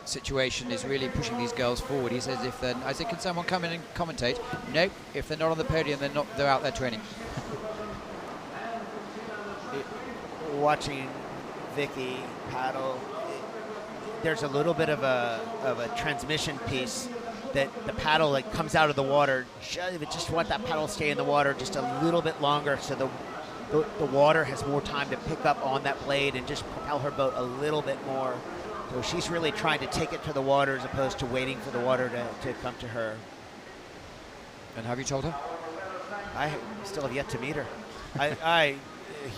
situation, is really pushing these girls forward. He says, I said, can someone come in and commentate? Nope, if they're not on the podium, they're out there training. Watching Vicky paddle, there's a little bit of a transmission piece that the paddle like comes out of the water. Just want that paddle to stay in the water just a little bit longer, so the water has more time to pick up on that blade and just propel her boat a little bit more. So she's really trying to take it to the water as opposed to waiting for the water to come to her. And have you told her? I still have yet to meet her. I'm a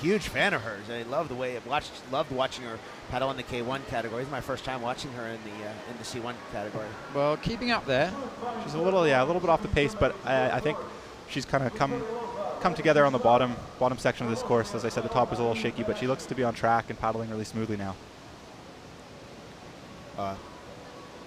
huge fan of hers. I love the way loved watching her paddle in the K1 category. It's my first time watching her in the C1 category. Well, keeping up there. She's a little bit off the pace, but I think she's kind of come together on the bottom section of this course. As I said, the top is a little shaky, but she looks to be on track and paddling really smoothly now.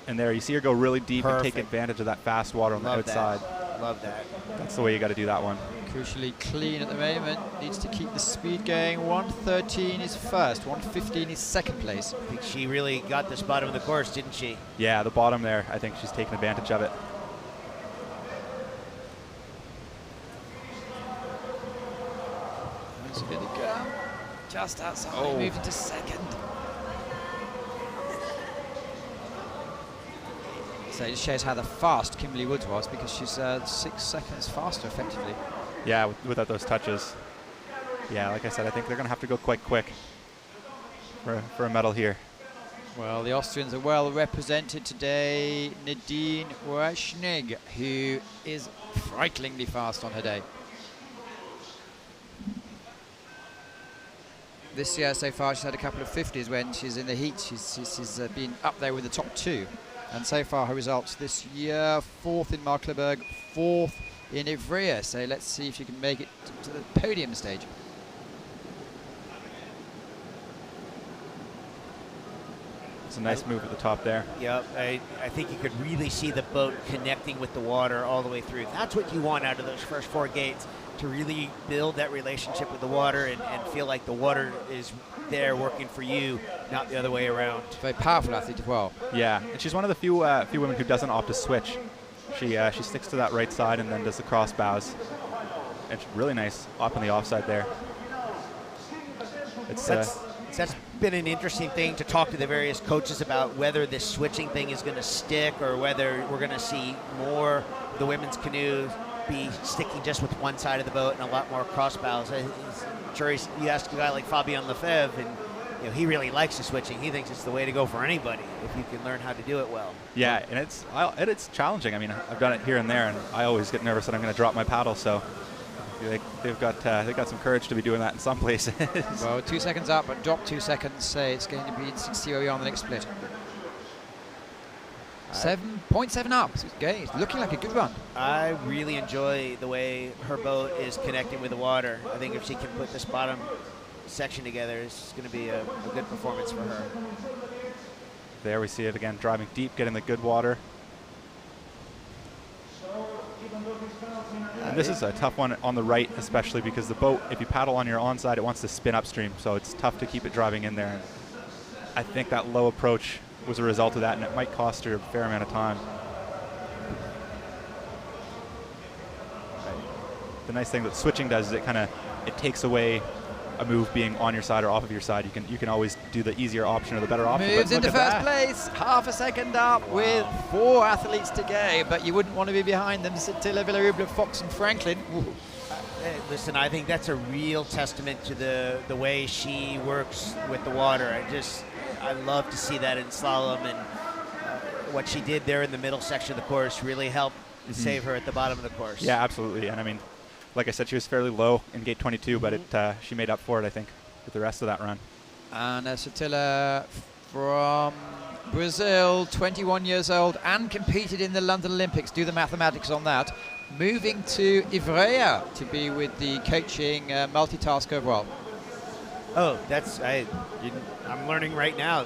And there, you see her go really deep and take advantage of that fast water on the outside. Love that. That's the way you got to do that one. Crucially clean at the moment. Needs to keep the speed going. 1:13 is first. 1:15 is second place. I think she really got this bottom of the course, didn't she? Yeah, the bottom there. I think she's taken advantage of it. There's a bit of gap. just outside. Oh. Moved into second. So it just shows how fast Kimberly Woods was, because she's 6 seconds faster, effectively. Yeah, without those touches. Yeah, like I said, I think they're going to have to go quite quick for a medal here. Well, the Austrians are well represented today. Nadine Washnig, who is frighteningly fast on her day. This year so far she's had a couple of 50s when she's in the heat. She's been up there with the top 2. And so far her results this year: 4th in Markleberg, 4th in Ivrea. So let's see if she can make it to the podium stage. It's a nice move at the top there. Yep, I think you could really see the boat connecting with the water all the way through. That's what you want out of those first 4 gates, to really build that relationship with the water and feel like the water is there working for you, not the other way around. Very powerful athlete as well. Yeah, and she's one of the few women who doesn't opt to switch. She sticks to that right side and then does the cross bows. And it's really nice up on the offside there. That's been an interesting thing to talk to the various coaches about, whether this switching thing is going to stick or whether we're going to see more of the women's canoe be sticking just with one side of the boat and a lot more cross bows. I'm sure you ask a guy like Fabien Lefebvre, and he really likes the switching. He thinks it's the way to go for anybody if you can learn how to do it well. Yeah, and it's challenging. I mean, I've done it here and there, and I always get nervous that I'm going to drop my paddle. So they've got some courage to be doing that in some places. Well, 2 seconds up, but drop 2 seconds. Say it's going to be 60 where we are on the next split. 7.7 up. So it's looking like a good run. I really enjoy the way her boat is connecting with the water. I think if she can put this bottom section together, it's going to be a good performance for her. There we see it again, driving deep, getting the good water. And this is a tough one on the right, especially because the boat, if you paddle on your onside, it wants to spin upstream, so it's tough to keep it driving in there. And I think that low approach was a result of that, and it might cost her a fair amount of time. The nice thing that switching does is it takes away a move being on your side or off of your side. You can always do the easier option or the better option. Moves into first place, half a second up with 4 athletes to go, but you wouldn't want to be behind them. Sitila, Villaruble, Fox and Franklin. Listen, I think that's a real testament to the way she works with the water. I love to see that in slalom, and what she did there in the middle section of the course really helped save her at the bottom of the course. Yeah, absolutely. And I mean, like I said, she was fairly low in gate 22, but she made up for it, I think, with the rest of that run. And Sotila from Brazil, 21 years old, and competed in the London Olympics. Do the mathematics on that. Moving to Ivrea to be with the coaching multitasker as well. Oh, I'm learning right now.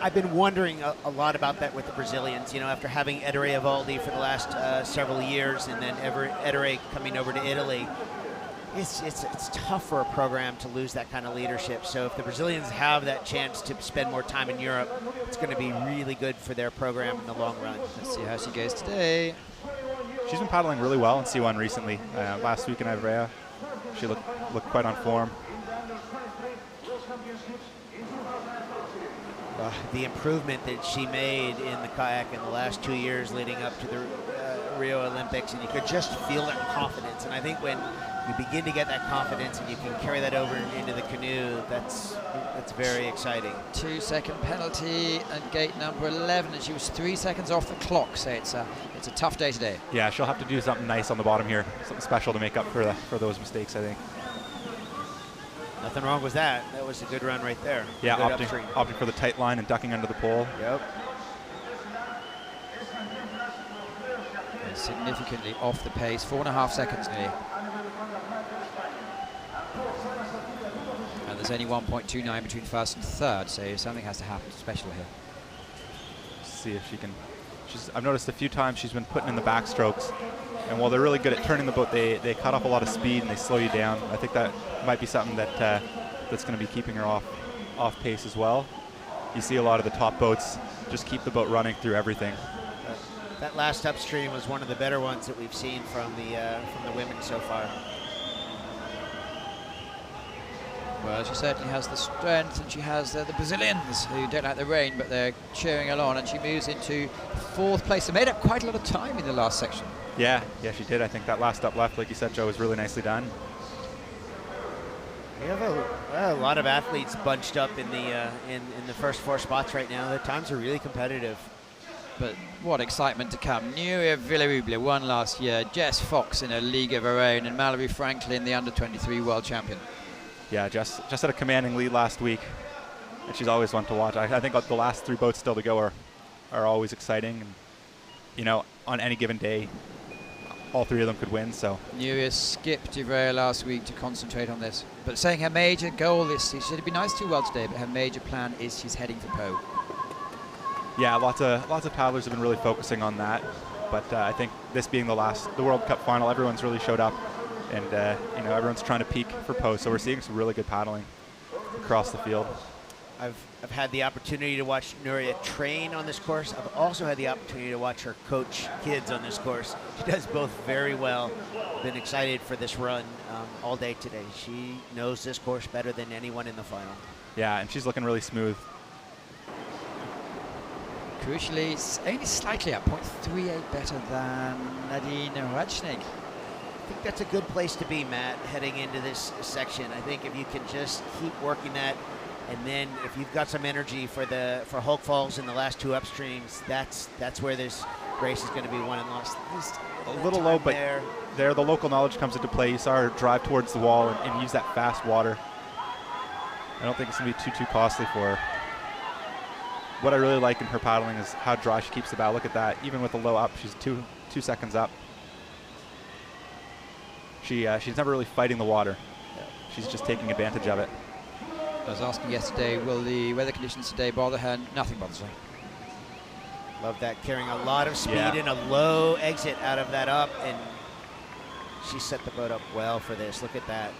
I've been wondering a lot about that with the Brazilians, after having Edere Evaldi for the last several years, and then Edere coming over to Italy. It's tough for a program to lose that kind of leadership. So if the Brazilians have that chance to spend more time in Europe, it's going to be really good for their program in the long run. Let's see how she goes today. She's been paddling really well in C1 recently. Last week in Ivrea, she looked quite on form. The improvement that she made in the kayak in the last 2 years leading up to the Rio Olympics, and you could just feel that confidence. And I think when you begin to get that confidence and you can carry that over into the canoe, that's very exciting. 2 second penalty at gate number 11, and she was 3 seconds off the clock. So it's a tough day today. Yeah, she'll have to do something nice on the bottom here, something special to make up for those mistakes, I think. Nothing wrong with that. That was a good run right there. Yeah, opting for the tight line and ducking under the pole. Yep. And significantly off the pace, 4.5 seconds nearly. And there's only 1.29 between first and third, so something has to happen special here. See if she can. I've noticed a few times she's been putting in the backstrokes, and while they're really good at turning the boat, they cut off a lot of speed and they slow you down. I think that might be something that's going to be keeping her off pace as well. You see a lot of the top boats just keep the boat running through everything. That last upstream was one of the better ones that we've seen from the women so far. Well, she certainly has the strength, and she has the Brazilians who don't like the rain, but they're cheering her on, and she moves into 4th place. They made up quite a lot of time in the last section. Yeah, she did. I think that last up left, like you said, Joe, was really nicely done. We have a lot of athletes bunched up in the first 4 spots right now. The times are really competitive. But what excitement to come. Nuria Villarubla won last year, Jess Fox in a league of her own, and Mallory Franklin, the under-23 world champion. Yeah, Jess had a commanding lead last week, and she's always one to watch. I think the last 3 boats still to go are always exciting. And, you know, on any given day, all 3 of them could win. So Nuria skipped Ivrea last week to concentrate on this. But saying her major goal this season, it'd be nice to do well today, but her major plan is she's heading for Po. Yeah, lots of paddlers have been really focusing on that. But I think this being the World Cup final, everyone's really showed up, and you know, everyone's trying to peak for Po. So we're seeing some really good paddling across the field. I've had the opportunity to watch Nuria train on this course. I've also had the opportunity to watch her coach kids on this course. She does both very well. Been excited for this run all day today. She knows this course better than anyone in the final. Yeah, and she's looking really smooth. Crucially, it's only slightly up, 0.38 better than Nadine Rajnik. I think that's a good place to be, Matt, heading into this section. I think if you can just keep working that, and then if you've got some energy for Hulk Falls in the last 2 upstreams, that's where this race is going to be won and lost. A little low, but there the local knowledge comes into play. You saw her drive towards the wall and use that fast water. I don't think it's going to be too costly for her. What I really like in her paddling is how dry she keeps the bow. Look at that. Even with the low up, she's two seconds up. She's never really fighting the water. She's just taking advantage of it. I was asking yesterday, will the weather conditions today bother her? Nothing bothers her. Love that, carrying a lot of speed in a low exit out of that up, and she set the boat up well for this. Look at that.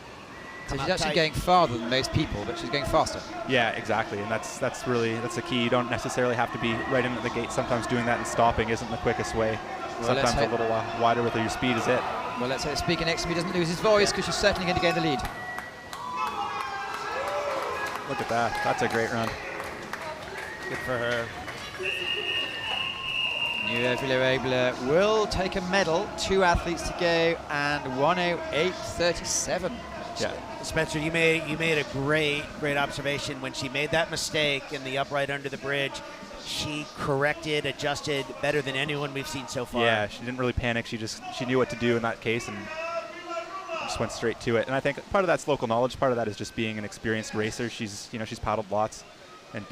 So she's actually going farther than most people, but she's going faster. Yeah, exactly, and that's the key. You don't necessarily have to be right in at the gate. Sometimes doing that and stopping isn't the quickest way. Well, sometimes a little wider with your speed is it. Well, let's hope the speaker next to me doesn't lose his voice, because she's certainly going to gain the lead. Look at that. That's a great run. Good for her. Nuria Villarubla will take a medal. 2 athletes to go, and 1:08.37. Yeah. Spencer, you made a great Observation when she made that mistake in the upright under the bridge. She corrected, adjusted better than anyone we've seen so far. Yeah, she didn't really panic. She knew what to do in that case and just went straight to it. And I think part of that's local knowledge. Part of that is just being an experienced racer. She's paddled lots, and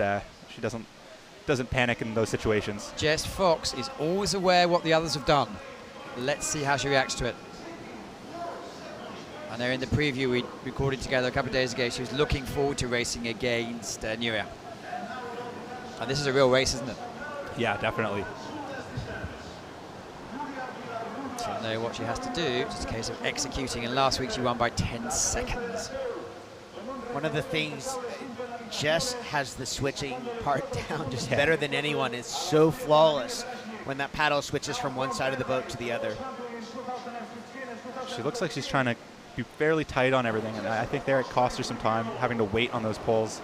she doesn't panic in those situations. Jess Fox is always aware what the others have done. Let's see how she reacts to it. I know in the preview we recorded together a couple of days ago, she was looking forward to racing against Nuria. And this is a real race, isn't it? Yeah, definitely. She'll know what she has to do. It's just a case of executing. And last week she won by 10 seconds. One of the things, Jess has the switching part down just better than anyone. It's so flawless when that paddle switches from one side of the boat to the other. She looks like she's trying to be fairly tight on everything, and I think there it cost her some time having to wait on those pulls.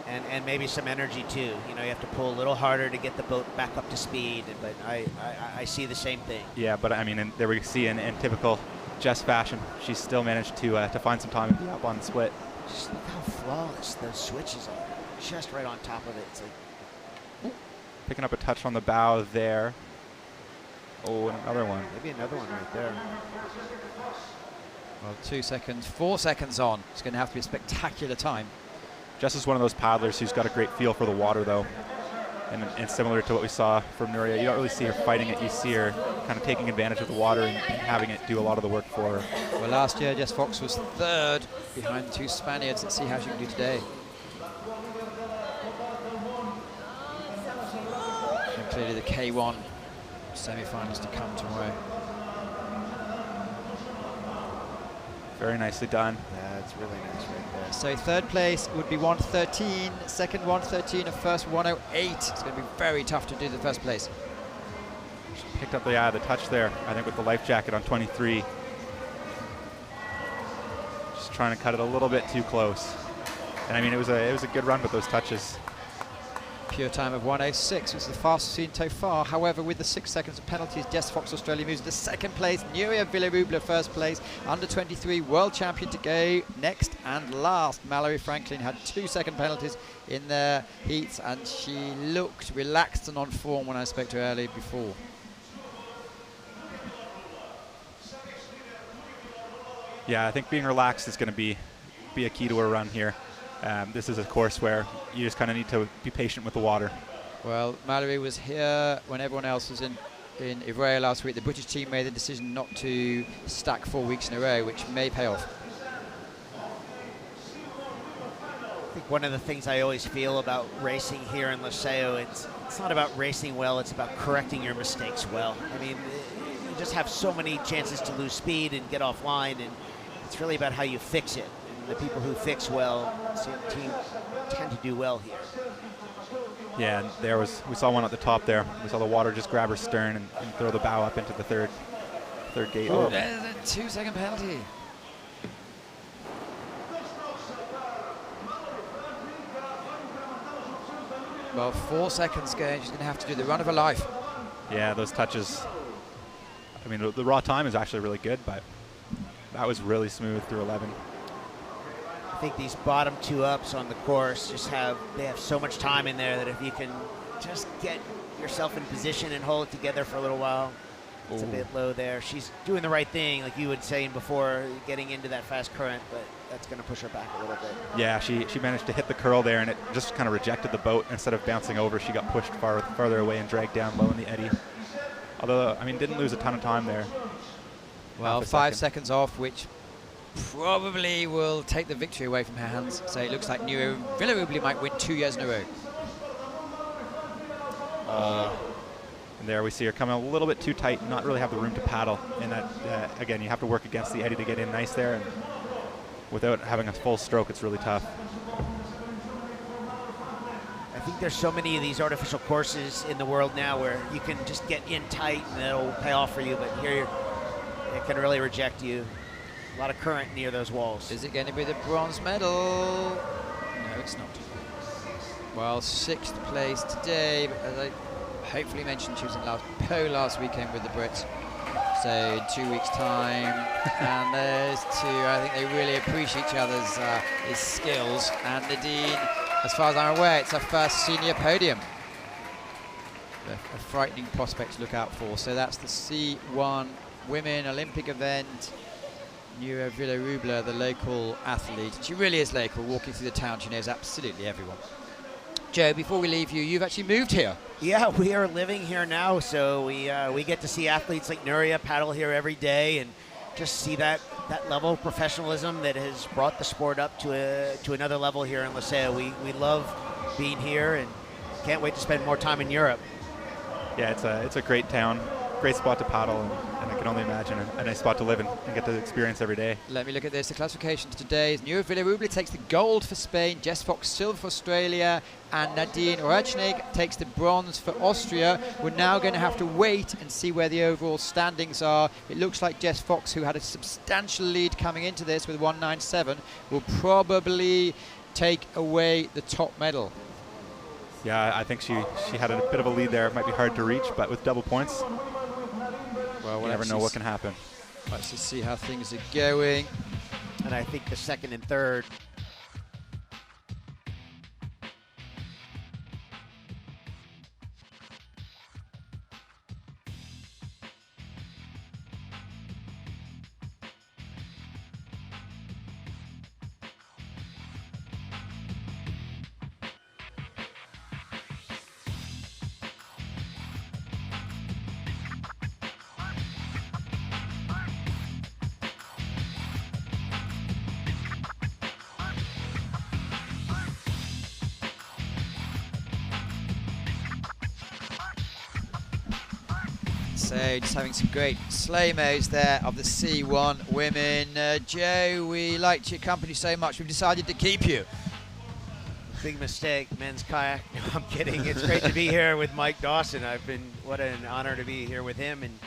And maybe some energy too. You know, you have to pull a little harder to get the boat back up to speed, but I see the same thing. Yeah, but I mean, and there we see in typical Jess fashion, she still managed to find some time and be up on the split. Just look how flawless those switches are. Just right on top of it. It's like, picking up a touch on the bow there. Oh, and another one. Maybe another one right there. Well, 2 seconds, 4 seconds on. It's going to have to be a spectacular time. Jess is one of those paddlers who's got a great feel for the water, though. And similar to what we saw from Nuria, you don't really see her fighting it. You see her kind of taking advantage of the water and having it do a lot of the work for her. Well, last year, Jess Fox was 3rd behind the 2 Spaniards. Let's see how she can do today. And clearly the K1 semi-finals to come tomorrow. Very nicely done. That's really nice right there. So 3rd place would be 1:13, 2nd 1:13, and 1st 1:08. It's going to be very tough to do the 1st place. She picked up the touch there, I think, with the life jacket on 23. Just trying to cut it a little bit too close. And I mean, it was a good run with those touches. Pure time of 1:06 was the fastest seen so far. However, with the 6 seconds of penalties, Jess Fox Australia moves to second place. Nuria Villarubla first place. Under 23 world champion to go next and last. Mallory Franklin had 2 second penalties in the heats, and she looked relaxed and on form when I spoke to her earlier before. Yeah, I think being relaxed is going to be a key to her run here. This is a course where you just kind of need to be patient with the water. Well, Mallory was here when everyone else was in Ivrea last week. The British team made the decision not to stack 4 weeks in a row, which may pay off. I think one of the things I always feel about racing here in Liceo, it's not about racing well, it's about correcting your mistakes well. I mean, you just have so many chances to lose speed and get offline, and it's really about how you fix it. The people who fix well tend to do well here. Yeah, and we saw one at the top there. We saw the water just grab her stern and throw the bow up into the third gate. Oh, there's a 2 second penalty. Well, 4 seconds going. She's going to have to do the run of her life. Yeah, those touches. I mean, the raw time is actually really good, but that was really smooth through 11. I think these bottom 2 ups on the course they have so much time in there that if you can just get yourself in position and hold it together for a little while. It's a bit low there. She's doing the right thing, like you were saying before, getting into that fast current, but that's going to push her back a little bit. Yeah, she managed to hit the curl there, and it just kind of rejected the boat. Instead of bouncing over, she got pushed farther away and dragged down low in the eddy. Although, I mean, didn't lose a ton of time there. Well, 5 seconds off, which probably will take the victory away from her hands. So it looks like Nuria Villarubla might win 2 years in a row. And there we see her coming a little bit too tight, not really have the room to paddle. And that, again, you have to work against the eddy to get in nice there. And without having a full stroke, it's really tough. I think there's so many of these artificial courses in the world now where you can just get in tight and it'll pay off for you, but here it can really reject you. A lot of current near those walls. Is it going to be the bronze medal? No, it's not. Well, 6th place today, but as I hopefully mentioned, she was in last weekend with the Brits. So in 2 weeks' time, and those two, I think they really appreciate each other's skills. And Nadine, as far as I'm aware, it's her first senior podium. A frightening prospect to look out for. So that's the C1 Women Olympic event. Nuria Villarubla, the local athlete. She really is local, walking through the town. She knows absolutely everyone. Joe, before we leave you, you've actually moved here. Yeah, we are living here now, so we get to see athletes like Nuria paddle here every day and just see that level of professionalism that has brought the sport up to another level here in Liceo. We love being here and can't wait to spend more time in Europe. Yeah, it's a great town, great spot to paddle, and I can only imagine a nice spot to live in and get to experience every day. Let me look at this. The classifications today is Nuria Villarubla takes the gold for Spain, Jess Fox silver for Australia, and Nadine Orechnik takes the bronze for Austria. We're now going to have to wait and see where the overall standings are. It looks like Jess Fox, who had a substantial lead coming into this with 197, will probably take away the top medal. Yeah, I think she had a bit of a lead there. It might be hard to reach, but with double points, well, you never know what can happen. Let's just see how things are going. And I think the second and third So just having some great slow-mos there of the C1 women. Joe, we liked your company so much we've decided to keep you. big mistake, men's kayak. No, I'm kidding. It's great to be here with Mike Dawson. What an honor to be here with him. And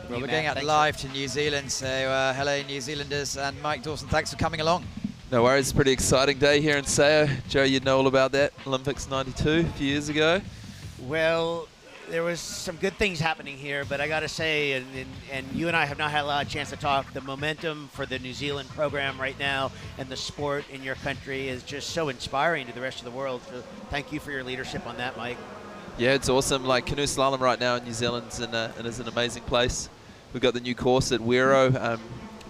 well, we're going out live to New Zealand, so hello New Zealanders, and Mike Dawson, thanks for coming along. No worries, pretty exciting day here in Sao. Joe, you'd know all about that. Olympics 92, a few years ago. Well, there was some good things happening here, but I got to say, and you and I have not had a lot of chance to talk, the momentum for the New Zealand program right now and the sport in your country is just so inspiring to the rest of the world. So thank you for your leadership on that, Mike. Yeah, it's awesome. Like canoe slalom right now in New Zealand is an amazing place. We've got the new course at Wero.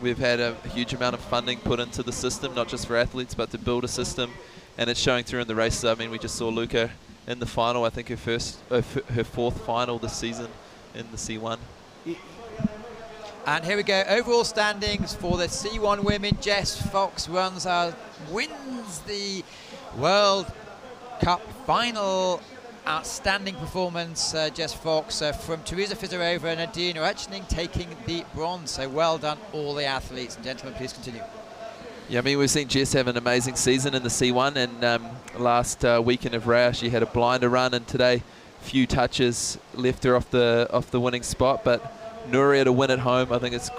We've had a huge amount of funding put into the system, not just for athletes, but to build a system, and it's showing through in the races. I mean, we just saw Luca in the final, I think her fourth final this season in the C1. And here we go, overall standings for the C1 women. Jess Fox wins the World Cup final. Outstanding performance, Jess Fox, from Teresa Fizarova and Nadine Rachning taking the bronze. So well done, all the athletes. And gentlemen, please continue. Yeah, I mean, we've seen Jess have an amazing season in the C1, and last weekend of Rao she had a blinder run, and today few touches left her off the winning spot. But Nuria to win at home, I think it's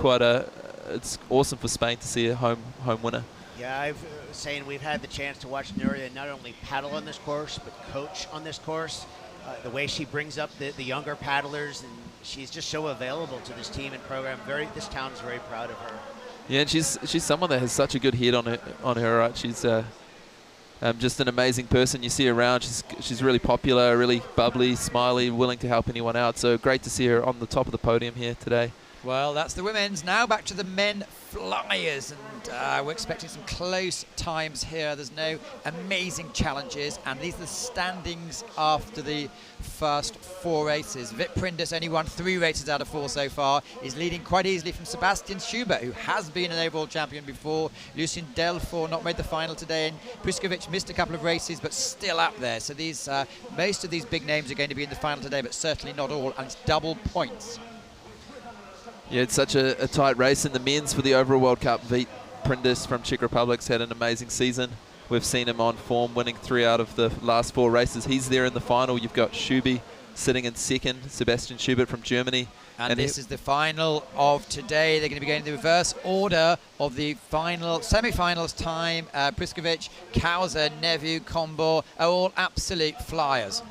it's awesome for Spain to see a home winner. Yeah, I've saying we've had the chance to watch Nuria not only paddle on this course, but coach on this course. The way she brings up the younger paddlers, and she's just so available to this team and program. This town's very proud of her. Yeah, and she's someone that has such a good head on her. Right, she's just an amazing person. You see her around, she's really popular, really bubbly, smiley, willing to help anyone out. So great to see her on the top of the podium here today. Well, that's the women's. Now back to the men flyers, and we're expecting some close times here. There's no amazing challenges, and these are the standings after the first 4 races. Vit Prindis only won 3 races out of 4 so far. He's leading quite easily from Sebastian Schubert, who has been an overall champion before. Lucien Delfour not made the final today, and Priskovic missed a couple of races, but still up there. So these most of these big names are going to be in the final today, but certainly not all, and it's double points. Yeah, it's such a tight race in the men's for the overall World Cup. Vit Prindis from Czech Republic's had an amazing season. We've seen him on form, winning 3 out of the last 4 races. He's there in the final. You've got Schuby sitting in second, Sebastian Schubert from Germany. And this is the final of today. They're going to be going in the reverse order of the final semi-finals time. Priskovic, Kauser, Nevu, Combo are all absolute flyers.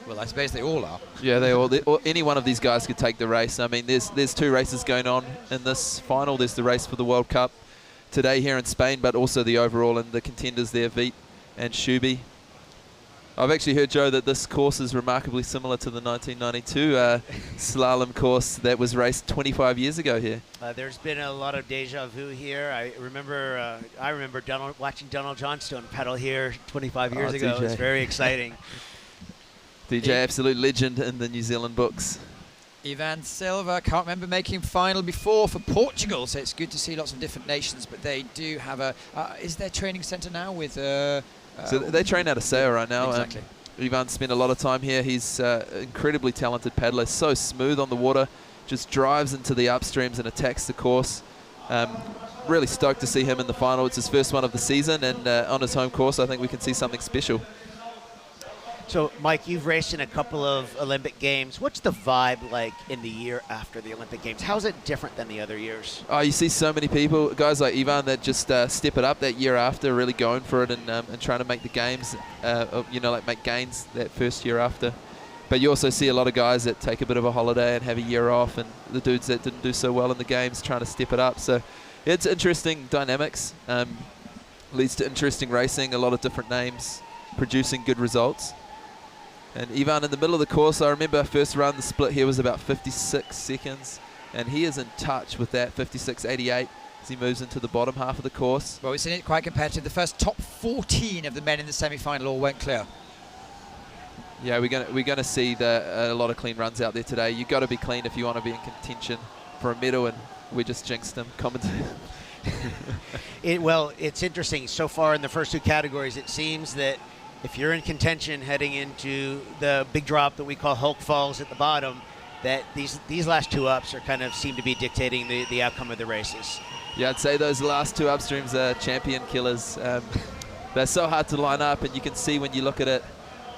Well, I suppose they all are. Yeah, any one of these guys could take the race. I mean, there's 2 races going on in this final. There's the race for the World Cup today here in Spain, but also the overall, and the contenders there, Vit and Schuby. I've actually heard, Joe, that this course is remarkably similar to the 1992 slalom course that was raced 25 years ago here. There's been a lot of deja vu here. I remember watching Donald Johnstone pedal here 25 years ago. DJ. It was very exciting. DJ, absolute legend in the New Zealand books. Ivan Silva, can't remember making final before for Portugal, so it's good to see lots of different nations, but they do have a... is their training centre now with... so they train out of Sao right now. Exactly. Ivan spent a lot of time here. He's incredibly talented paddler, so smooth on the water, just drives into the upstreams and attacks the course. Really stoked to see him in the final. It's his first one of the season, and on his home course I think we can see something special. So, Mike, you've raced in a couple of Olympic Games. What's the vibe like in the year after the Olympic Games? How is it different than the other years? Oh, you see so many people, guys like Ivan, that just step it up that year after, really going for it and trying to make the games, like make gains that first year after. But you also see a lot of guys that take a bit of a holiday and have a year off, and the dudes that didn't do so well in the games trying to step it up. So it's interesting dynamics, leads to interesting racing, a lot of different names producing good results. And Ivan in the middle of the course, I remember first run, the split here was about 56 seconds, and he is in touch with that 56.88 as he moves into the bottom half of the course. Well, we've seen it quite competitive. The first top 14 of the men in the semi-final all went clear. Yeah, we're gonna see a lot of clean runs out there today. You've got to be clean if you want to be in contention for a medal, and we just jinxed him. Well, it's interesting. So far in the first 2 categories, it seems that if you're in contention heading into the big drop that we call Hulk Falls at the bottom, that these last 2 ups are kind of seem to be dictating the outcome of the races. Yeah, I'd say those last 2 upstreams are champion killers. They're so hard to line up, and you can see when you look at it.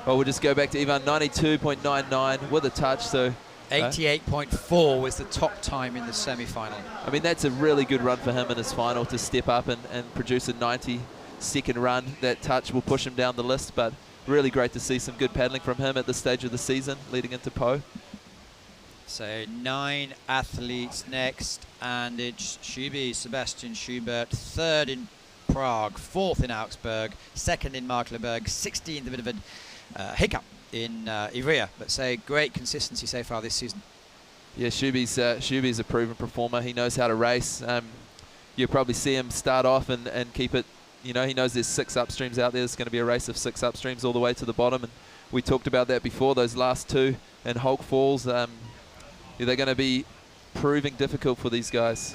Well, we'll just go back to Ivan, 92.99 with a touch, so 88.4 was the top time in the semi-final. I mean, that's a really good run for him in his final to step up and produce a 90-second run. That touch will push him down the list, but really great to see some good paddling from him at this stage of the season leading into Po. So 9 athletes next, and it's Sebastian Schubert, third in Prague, fourth in Augsburg, second in Markleberg, 16th, a bit of a hiccup in Ivrea, but say great consistency so far this season. Yeah, Shuby's a proven performer. He knows how to race. You'll probably see him start off and keep it, you know, he knows there's 6 upstreams out there. There's going to be a race of 6 upstreams all the way to the bottom, and we talked about that before, those last 2 in Hulk Falls. They're going to be proving difficult for these guys.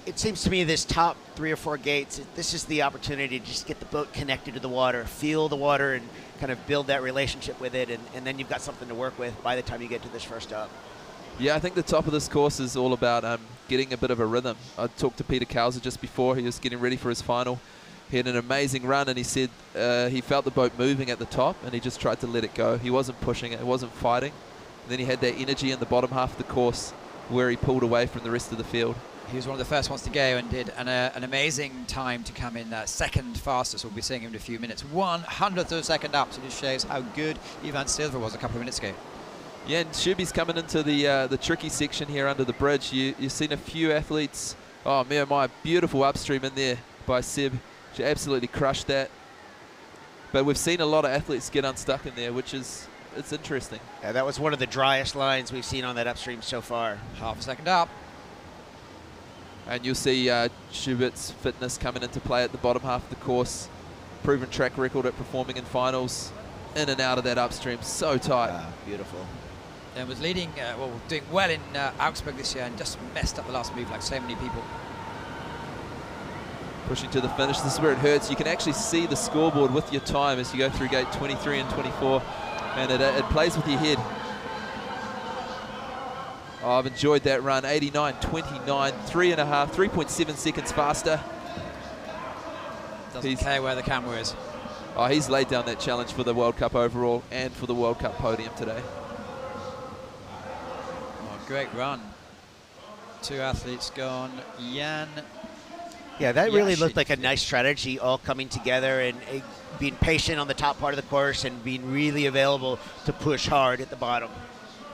It seems to me this top 3 or 4 gates, this is the opportunity to just get the boat connected to the water, feel the water, and kind of build that relationship with it, and then you've got something to work with by the time you get to this first up. Yeah, I think the top of this course is all about getting a bit of a rhythm. I talked to Peter Kauser just before. He was getting ready for his final. He had an amazing run, and he said he felt the boat moving at the top, and he just tried to let it go. He wasn't pushing it. He wasn't fighting. And then he had that energy in the bottom half of the course where he pulled away from the rest of the field. He was one of the first ones to go and did an amazing time to come in second fastest. We'll be seeing him in a few minutes. 1/100th of a second up, so it just shows how good Ivan Silva was a couple of minutes ago. Yeah, and Shuby's coming into the tricky section here under the bridge. You've seen a few athletes. Oh, me oh my, beautiful upstream in there by Seb. She absolutely crushed that. But we've seen a lot of athletes get unstuck in there, which is it's interesting. Yeah, that was one of the driest lines we've seen on that upstream so far. Half a second up. And you'll see Schubert's fitness coming into play at the bottom half of the course. Proven track record at performing in finals. In and out of that upstream, so tight. Beautiful. And was leading, doing well in Augsburg this year and just messed up the last move like so many people. Pushing to the finish, this is where it hurts. You can actually see the scoreboard with your time as you go through gate 23 and 24, and it plays with your head. Oh, I've enjoyed that run, 89.29, 3.7 seconds faster. Doesn't care where the camera is. Oh, he's laid down that challenge for the World Cup overall and for the World Cup podium today. Oh, great run. 2 athletes gone. Jan. Yeah, that really looked like a nice strategy, all coming together and being patient on the top part of the course and being really available to push hard at the bottom.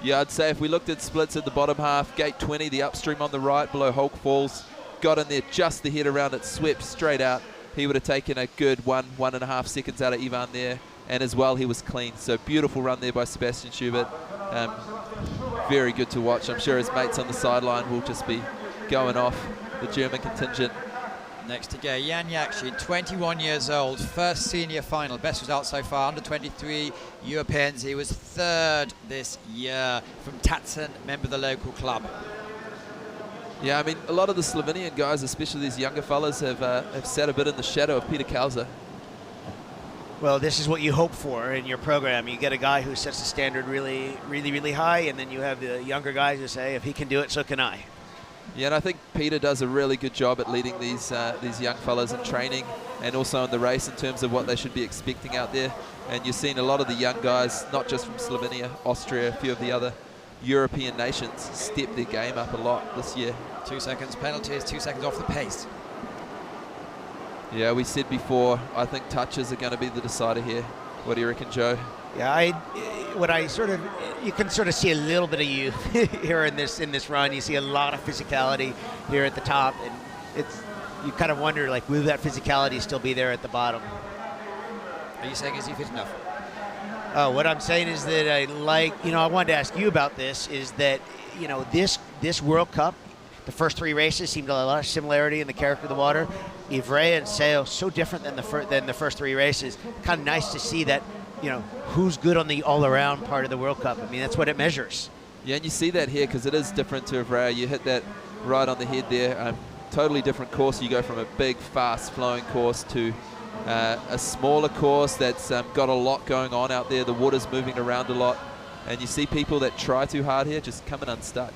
Yeah, I'd say if we looked at splits at the bottom half, gate 20, the upstream on the right below Hulk Falls, got in there just the head around it, swept straight out. He would have taken a good 1.5 seconds out of Ivan there, and as well he was clean. So beautiful run there by Sebastian Schubert. Very good to watch. I'm sure his mates on the sideline will just be going off, the German contingent. Next to go, Jan Yakshi, 21 years old, first senior final, best result so far, under 23 Europeans. He was 3rd this year from Tatsan, member of the local club. Yeah, I mean, a lot of the Slovenian guys, especially these younger fellas, have sat a bit in the shadow of Peter Kauser. Well, this is what you hope for in your program. You get a guy who sets the standard really, really, really high, and then you have the younger guys who say, if he can do it, so can I. Yeah, and I think Peter does a really good job at leading these young fellas in training and also in the race in terms of what they should be expecting out there. And you've seen a lot of the young guys, not just from Slovenia, Austria, a few of the other European nations, step their game up a lot this year. 2 seconds penalties, 2 seconds off the pace. Yeah, we said before, I think touches are going to be the decider here. What do you reckon, Joe? Yeah, you can sort of see a little bit of you here in this run. You see a lot of physicality here at the top, and you kind of wonder, like, will that physicality still be there at the bottom? Are you saying is he fit enough? What I'm saying is that I wanted to ask you about this, is that, this World Cup, the first 3 races seemed a lot of similarity in the character of the water. Ivrea and Seo, so different than the first 3 races. Kind of nice to see that, who's good on the all-around part of the World Cup. I mean, that's what it measures. Yeah, and you see that here because it is different to Ivrea. You hit that right on the head there. Totally different course. You go from a big, fast-flowing course to a smaller course that's got a lot going on out there. The water's moving around a lot. And you see people that try too hard here just coming unstuck.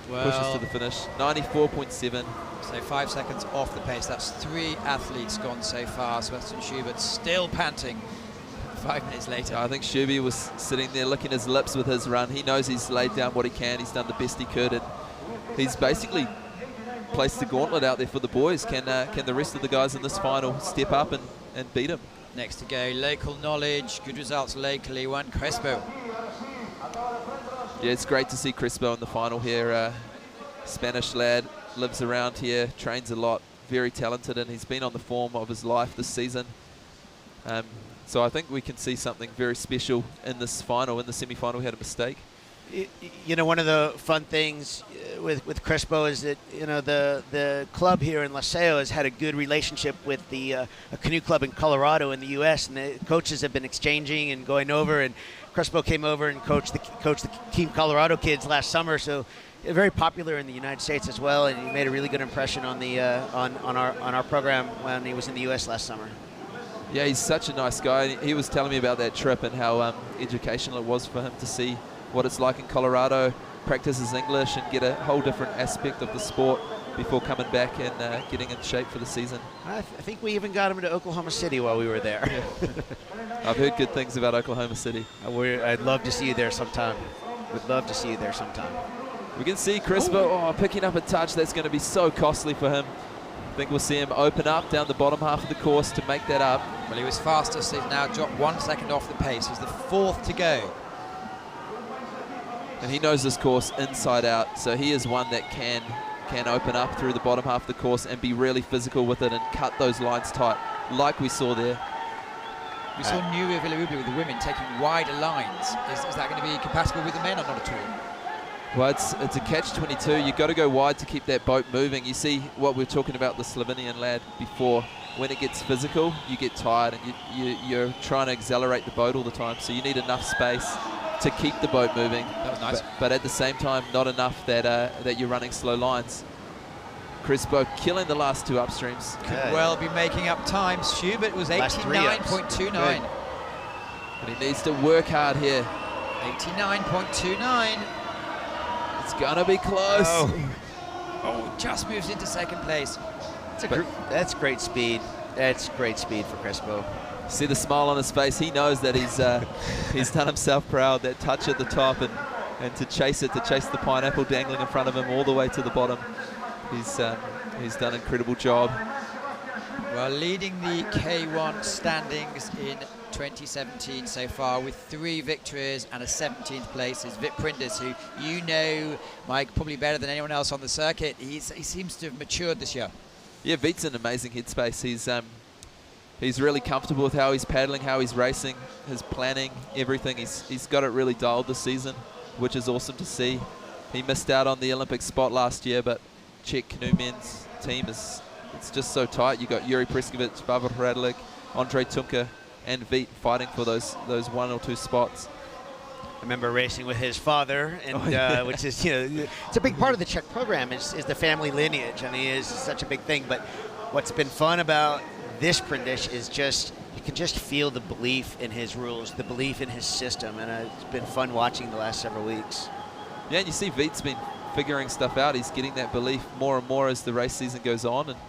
Well, pushes to the finish. 94.7. So 5 seconds off the pace. That's 3 athletes gone so far. Sebastian Schubert still panting 5 minutes later. I think Shuby was sitting there licking his lips with his run. He knows he's laid down what he can. He's done the best he could, and he's basically placed the gauntlet out there for the boys. Can the rest of the guys in this final step up and beat him? Next to go, local knowledge, good results locally, one Crespo. Yeah, it's great to see Crespo in the final here. Spanish lad, lives around here, trains a lot, very talented, and he's been on the form of his life this season. So I think we can see something very special in this final. In the semi-final, we had a mistake. You know, one of the fun things with Crespo is that, you know, the club here in Liceo has had a good relationship with the a canoe club in Colorado in the U.S., and the coaches have been exchanging and going over, and Crespo came over and coached the Team Colorado kids last summer, so very popular in the United States as well, and he made a really good impression on the on our program when he was in the U.S. last summer. Yeah, he's such a nice guy. He was telling me about that trip and how educational it was for him to see what it's like in Colorado, practice his English, and get a whole different aspect of the sport before coming back and getting in shape for the season. I think we even got him to Oklahoma City while we were there. I've heard good things about Oklahoma City. I'd love to see you there sometime. Would love to see you there sometime. We can see Crespo picking up a touch. That's going to be so costly for him. I think we'll see him open up down the bottom half of the course to make that up. Well, he was faster, so he's now dropped 1 second off the pace. He's the 4th to go. And he knows this course inside out, so he is one that can open up through the bottom half of the course and be really physical with it and cut those lines tight, like we saw there. We saw New Villarubia with the women taking wider lines. Is that going to be compatible with the men or not at all? Well, it's a catch-22. You've got to go wide to keep that boat moving. You see what we were talking about the Slovenian lad before. When it gets physical, you get tired and you're trying to accelerate the boat all the time, so you need enough space to keep the boat moving. That was nice. But at the same time, not enough that you're running slow lines. Crespo killing the last 2 upstreams. Could well be making up time. Schubert was 89.29. But he needs to work hard here. 89.29. It's gonna be close. Oh, just moves into second place. That's great speed. That's great speed for Crespo. See the smile on his face. He knows that he's done himself proud. That touch at the top and to chase the pineapple dangling in front of him all the way to the bottom. He's done an incredible job. Well, leading the K1 standings in 2017 so far with 3 victories and a 17th place is Vip Prindis, who you know, Mike, probably better than anyone else on the circuit. He seems to have matured this year. Yeah, Vit's in amazing headspace. He's really comfortable with how he's paddling, how he's racing, his planning, everything. He's got it really dialed this season, which is awesome to see. He missed out on the Olympic spot last year, but Czech canoe men's team it's just so tight. You got Yuri Preskovic, Pavel Hradlik, Andrej Tunka, and Vit fighting for those 1 or 2 spots. I remember racing with his father, and which is, you know, it's a big part of the Czech program is the family lineage. I mean, it is such a big thing. But what's been fun about this Prindish is just you can just feel the belief in his rules, the belief in his system, and it's been fun watching the last several weeks. Yeah, and you see Vit's been figuring stuff out. He's getting that belief more and more as the race season goes on, and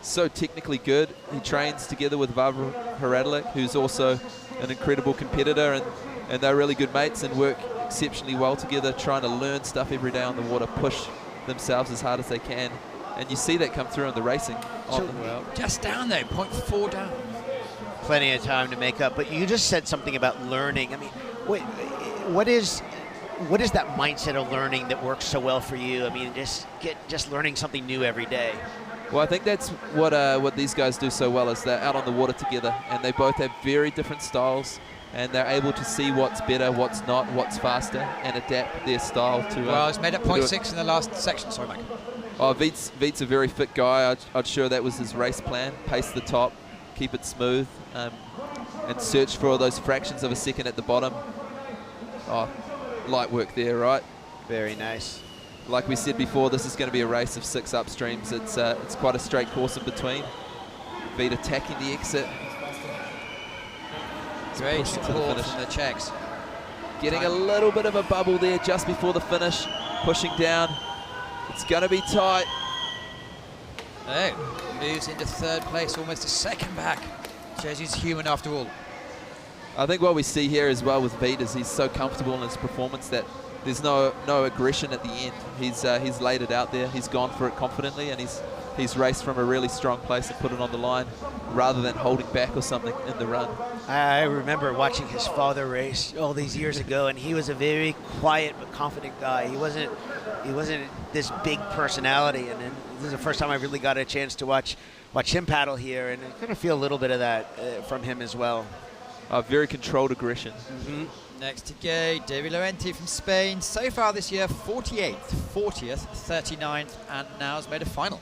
so technically good. He trains together with Pavel Hradlik, who's also an incredible competitor, and they're really good mates and work exceptionally well together, trying to learn stuff every day on the water, push themselves as hard as they can. And you see that come through in the racing. Just down though, 0.4 down. Plenty of time to make up. But you just said something about learning. I mean, what is that mindset of learning that works so well for you? I mean, just learning something new every day. Well, I think that's what these guys do so well is they're out on the water together, and they both have very different styles, and they're able to see what's better, what's not, what's faster, and adapt their style to. Well, it's made up 0.6 in the last section. Sorry, Mike. Oh, Vit's a very fit guy. I'd sure that was his race plan. Pace the top, keep it smooth, and search for all those fractions of a second at the bottom. Oh, light work there, right? Very nice. Like we said before, this is going to be a race of 6 upstreams. It's quite a straight course in between. Vit attacking the exit. Great support from the Czechs. Getting a little bit of a bubble there just before the finish. Pushing down. It's going to be tight. Oh, moves into 3rd place, almost a second back. Shows he's human after all. I think what we see here as well with Veet is he's so comfortable in his performance that there's no aggression at the end. He's laid it out there. He's gone for it confidently, and he's raced from a really strong place and put it on the line rather than holding back or something in the run. I remember watching his father race all these years ago, and he was a very quiet but confident guy. He wasn't this big personality, and then this is the first time I really got a chance to watch him paddle here, and I kind of feel a little bit of that from him as well. Very controlled aggression. Mm-hmm. Next to go, David Llorente from Spain. So far this year, 48th, 40th, 39th, and now has made a final.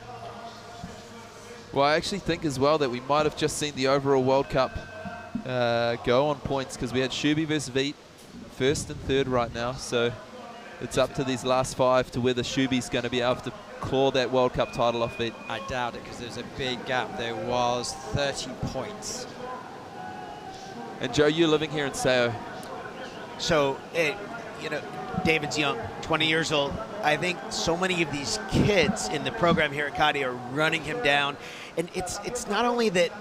Well, I actually think as well that we might have just seen the overall World Cup go on points, because we had Shuby versus Veet, first and third right now. So it's up to these last 5 to whether Shuby's going to be able to claw that World Cup title off Veet. I doubt it, because there's a big gap. There was 30 points. And Joe, you're living here in Sao. So, David's young, 20 years old. I think so many of these kids in the program here at Cadi are running him down. And it's not only that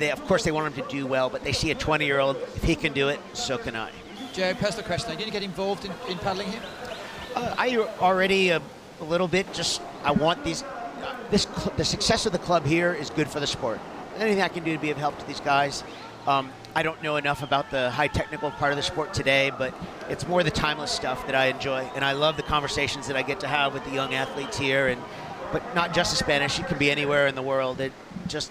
of course, they want him to do well, but they see a 20-year-old. If he can do it, so can I. Joe, personal question. Are you going to get involved in paddling here? I already a little bit. Just I want the success of the club here is good for the sport. Anything I can do to be of help to these guys. I don't know enough about the high technical part of the sport today, but it's more the timeless stuff that I enjoy, and I love the conversations that I get to have with the young athletes here. But not just in Spanish; it can be anywhere in the world. It just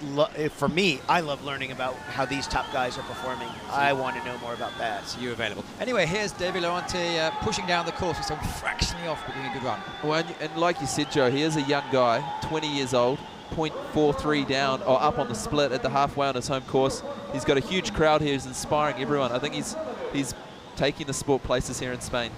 for me, I love learning about how these top guys are performing. I want to know more about that. So you're available. Anyway, here's David Llorente pushing down the course with some fractionally off, but doing a good run. Well, and like you said, Joe, he is a young guy, 20 years old. 0.43 down or up on the split at the halfway on his home course. He's got a huge crowd here. He's inspiring everyone. I think he's taking the sport places here in Spain.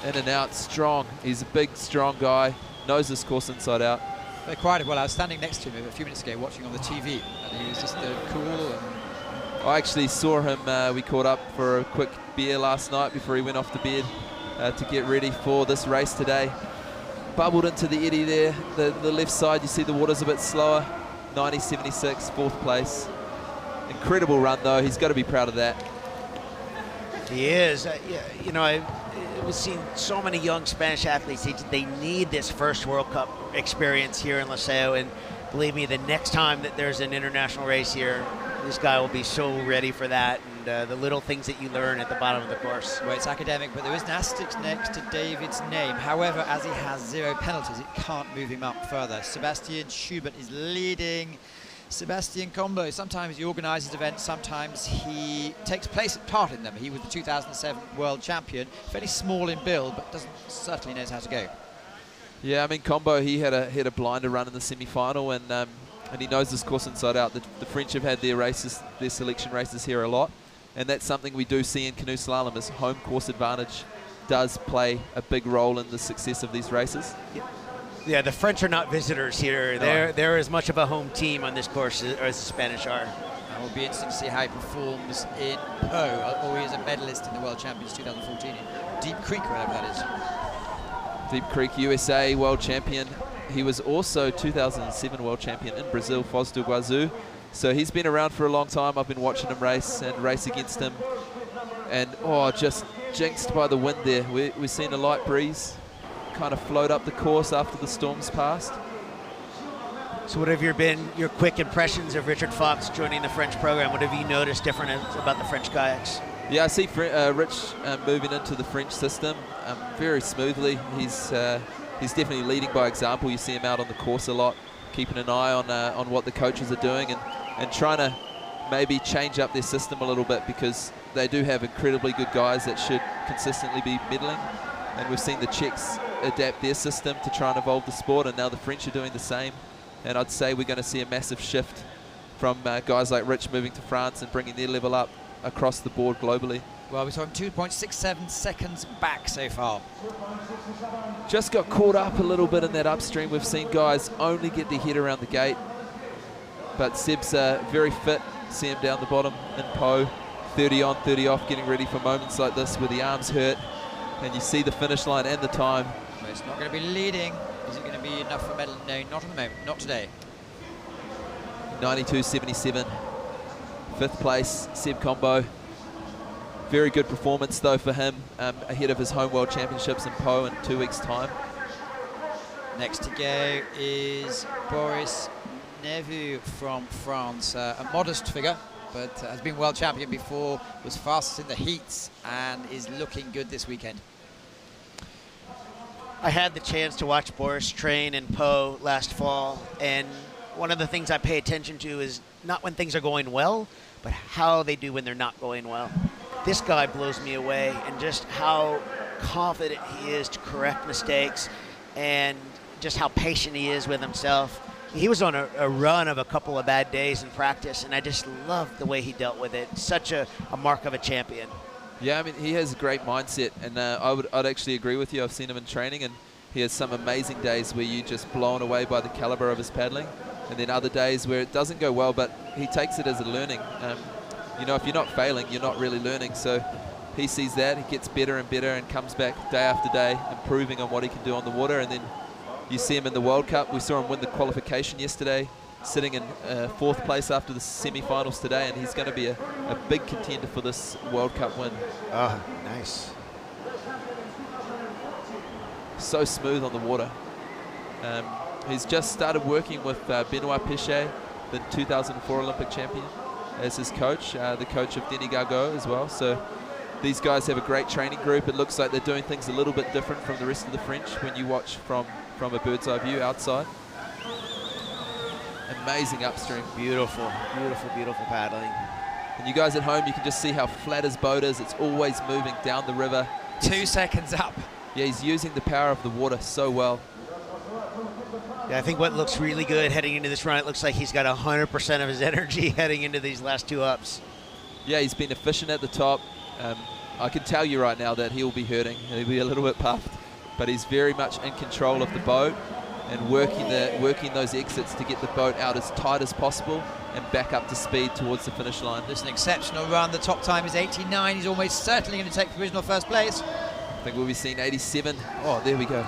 In and out, strong. He's a big, strong guy. Knows this course inside out. Very quiet. Well, I was standing next to him a few minutes ago watching on the TV, and he was just cool. And I actually saw him. We caught up for a quick beer last night before he went off to bed to get ready for this race today. Bubbled into the eddy there, the left side. You see the water's a bit slower. 90.76, 4th place. Incredible run though. He's got to be proud of that. He is. I've seen so many young Spanish athletes. They need this first World Cup experience here in Liceo, and believe me, the next time that there's an international race here, this guy will be so ready for that. The little things that you learn at the bottom of the course. Well, it's academic, but there is an asterisk next to David's name. However, as he has 0 penalties, it can't move him up further. Sebastian Schubert is leading. Sebastian Combo, sometimes he organises events, sometimes he takes part in them. He was the 2007 world champion, fairly small in build, but certainly knows how to go. Yeah, I mean, Combo, he had a blinder run in the semi-final, and he knows this course inside out. The French have had their selection races here a lot. And that's something we do see in canoe slalom, is home course advantage does play a big role in the success of these races. Yeah, the French are not visitors here. They're as much of a home team on this course as the Spanish are. And we'll be interested to see how he performs in Po, or he is a medalist in the World Champions 2014 in Deep Creek, whatever that is. Deep Creek, USA World Champion. He was also 2007 World Champion in Brazil, Foz do Iguaçu. So he's been around for a long time. I've been watching him race and race against him. And, just jinxed by the wind there. We've seen a light breeze kind of float up the course after the storms passed. So what have been your quick impressions of Richard Fox joining the French program? What have you noticed different about the French kayaks? Yeah, I see Rich moving into the French system very smoothly. He's definitely leading by example. You see him out on the course a lot, keeping an eye on what the coaches are doing and trying to maybe change up their system a little bit, because they do have incredibly good guys that should consistently be medaling. And we've seen the Czechs adapt their system to try and evolve the sport, and now the French are doing the same. And I'd say we're going to see a massive shift from guys like Rich moving to France and bringing their level up across the board globally. Well, we saw him 2.67 seconds back so far. Just got caught up a little bit in that upstream. We've seen guys only get their head around the gate. But Seb's very fit. See him down the bottom in Po. 30 on, 30 off, getting ready for moments like this where the arms hurt. And you see the finish line and the time. Well, it's not going to be leading. Is it going to be enough for a medal? No, not at the moment. Not today. 92.77. 5th place, Seb Combo. Very good performance though for him, ahead of his home World Championships in Po in 2 weeks' time. Next to go is Boris Nevu from France, a modest figure, but has been world champion before, was fastest in the heats, and is looking good this weekend. I had the chance to watch Boris train in Po last fall, and one of the things I pay attention to is not when things are going well, but how they do when they're not going well. This guy blows me away, and just how confident he is to correct mistakes, and just how patient he is with himself. He was on a run of a couple of bad days in practice, and I just loved the way he dealt with it. Such a mark of a champion. Yeah, I mean, he has a great mindset, and I'd actually agree with you. I've seen him in training, and he has some amazing days where you're just blown away by the caliber of his paddling, and then other days where it doesn't go well, but he takes it as a learning. You know, if you're not failing, you're not really learning. So he sees that, he gets better and better, and comes back day after day, improving on what he can do on the water. And then you see him in the World Cup. We saw him win the qualification yesterday, sitting in 4th place after the semi-finals today, and he's going to be a big contender for this World Cup win. Oh, nice. So smooth on the water. He's just started working with Benoit Péchet, the 2004 Olympic champion, as his coach, the coach of Denis Gargaud as well. So these guys have a great training group. It looks like they're doing things a little bit different from the rest of the French when you watch from a bird's eye view outside. Amazing upstream. Beautiful, beautiful, beautiful paddling. And you guys at home, you can just see how flat his boat is. It's always moving down the river. 2 seconds up. Yeah, he's using the power of the water so well. Yeah, I think what looks really good heading into this run, it looks like he's got 100% of his energy heading into these last 2 ups. Yeah, he's been efficient at the top. I can tell you right now that he'll be hurting. He'll be a little bit puffed, but he's very much in control of the boat and working those exits to get the boat out as tight as possible and back up to speed towards the finish line. This is an exceptional run. The top time is 89. He's almost certainly going to take provisional 1st place. I think we'll be seeing 87. Oh, there we go.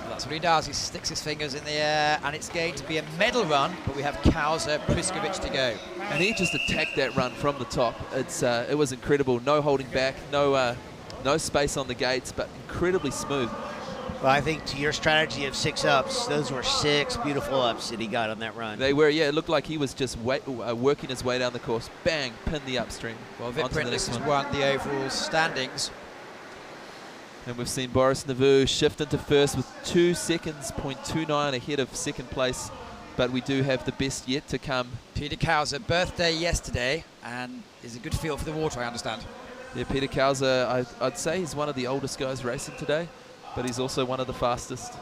That's what he does. He sticks his fingers in the air, and it's going to be a medal run, but we have Kauza Priskovic to go. And he just attacked that run from the top. It was incredible. No holding back, no space on the gates, but incredibly smooth. Well, I think to your strategy of 6 ups, those were 6 beautiful ups that he got on that run. They were, yeah. It looked like he was just working his way down the course. Bang, pin the upstream. Well, Vic Printless has won the overall standings. And we've seen Boris Nevu shift into 1st with 2 seconds, 0.29 ahead of 2nd place. But we do have the best yet to come. Peter Kauza, birthday yesterday, and is a good feel for the water, I understand. Yeah, Peter Kauza, I'd say he's one of the oldest guys racing today, but he's also one of the fastest.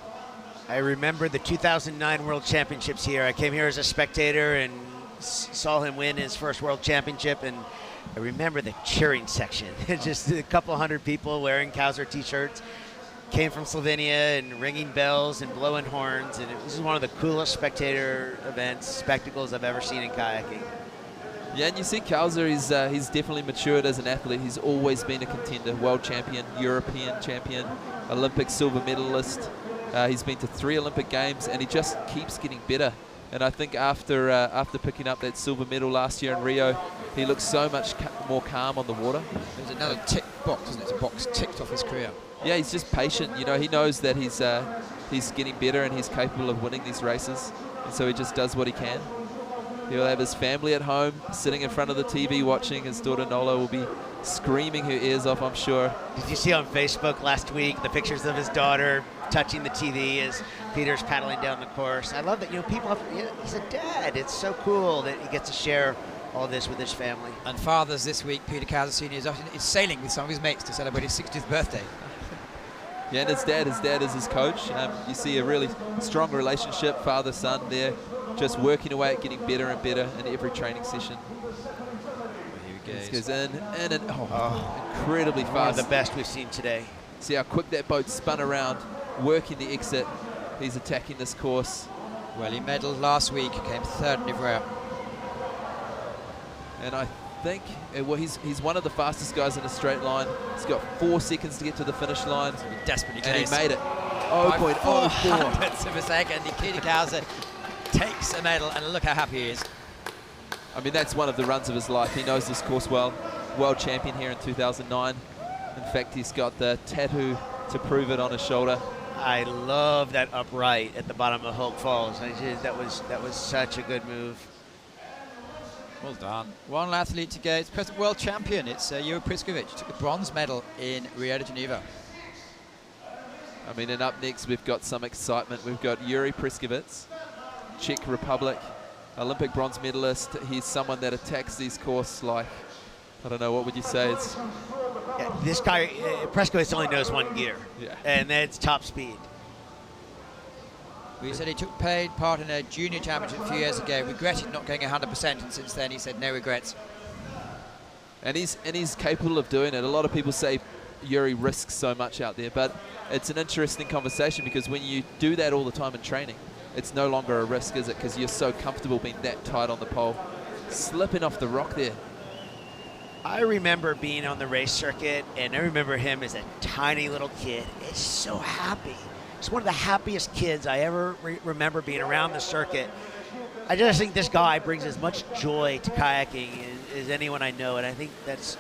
I remember the 2009 World Championships here. I came here as a spectator and saw him win his first World Championship, and I remember the cheering section. Just a couple hundred people wearing Kauza t-shirts, came from Slovenia and ringing bells and blowing horns, and it was one of the coolest spectator events, spectacles I've ever seen in kayaking. Yeah, and you see Kauza, he's definitely matured as an athlete. He's always been a contender, world champion, European champion, Olympic silver medalist. He's been to 3 Olympic Games, and he just keeps getting better. And I think after picking up that silver medal last year in Rio, he looks so much more calm on the water. There's another tick box, isn't it? It's a box ticked off his career. Yeah, he's just patient. You know, he knows that he's getting better and he's capable of winning these races, and so he just does what he can. He'll have his family at home, sitting in front of the TV watching. His daughter Nola will be screaming her ears off, I'm sure. Did you see on Facebook last week the pictures of his daughter touching the TV as Peter's paddling down the course? I love that, people he's a dad. It's so cool that he gets to share all this with his family. And fathers this week, Peter Kauza Sr. is sailing with some of his mates to celebrate his 60th birthday. Yeah, and his dad is his coach. You see a really strong relationship, father-son there, just working away at getting better and better in every training session. This goes in, and incredibly fast. One of the best we've seen today. See how quick that boat spun around, working the exit. He's attacking this course. Well, he medalled last week, came 3rd in Ivrea. And I think he's one of the fastest guys in a straight line. He's got 4 seconds to get to the finish line. Desperately and close. he made it. 0.04 of a second. Peter Kauza takes a medal, and look how happy he is. I mean, that's one of the runs of his life. He knows this course well. World champion here in 2009. In fact, he's got the tattoo to prove it on his shoulder. I love that upright at the bottom of Hogue Falls. That was such a good move. Well done. One athlete to go. It's present world champion. It's Yuri Priskovic. Took the bronze medal in Rio de Janeiro. I mean, and up next we've got some excitement. We've got Yuri Priskovic, Czech Republic, Olympic bronze medalist. He's someone that attacks these courses like, I don't know, what would you say? It's this guy, Priskovic, only knows one gear, and that's top speed. We said he took paid part in a junior championship a few years ago, regretted not going 100%, and since then he said no regrets. And he's capable of doing it. A lot of people say Yuri risks so much out there, but it's an interesting conversation because when you do that all the time in training, it's no longer a risk, is it? Because you're so comfortable being that tight on the pole. Slipping off the rock there. I remember being on the race circuit, and I remember him as a tiny little kid. He's so happy. He's one of the happiest kids I ever remember being around the circuit. I just think this guy brings as much joy to kayaking as anyone I know, and I think that's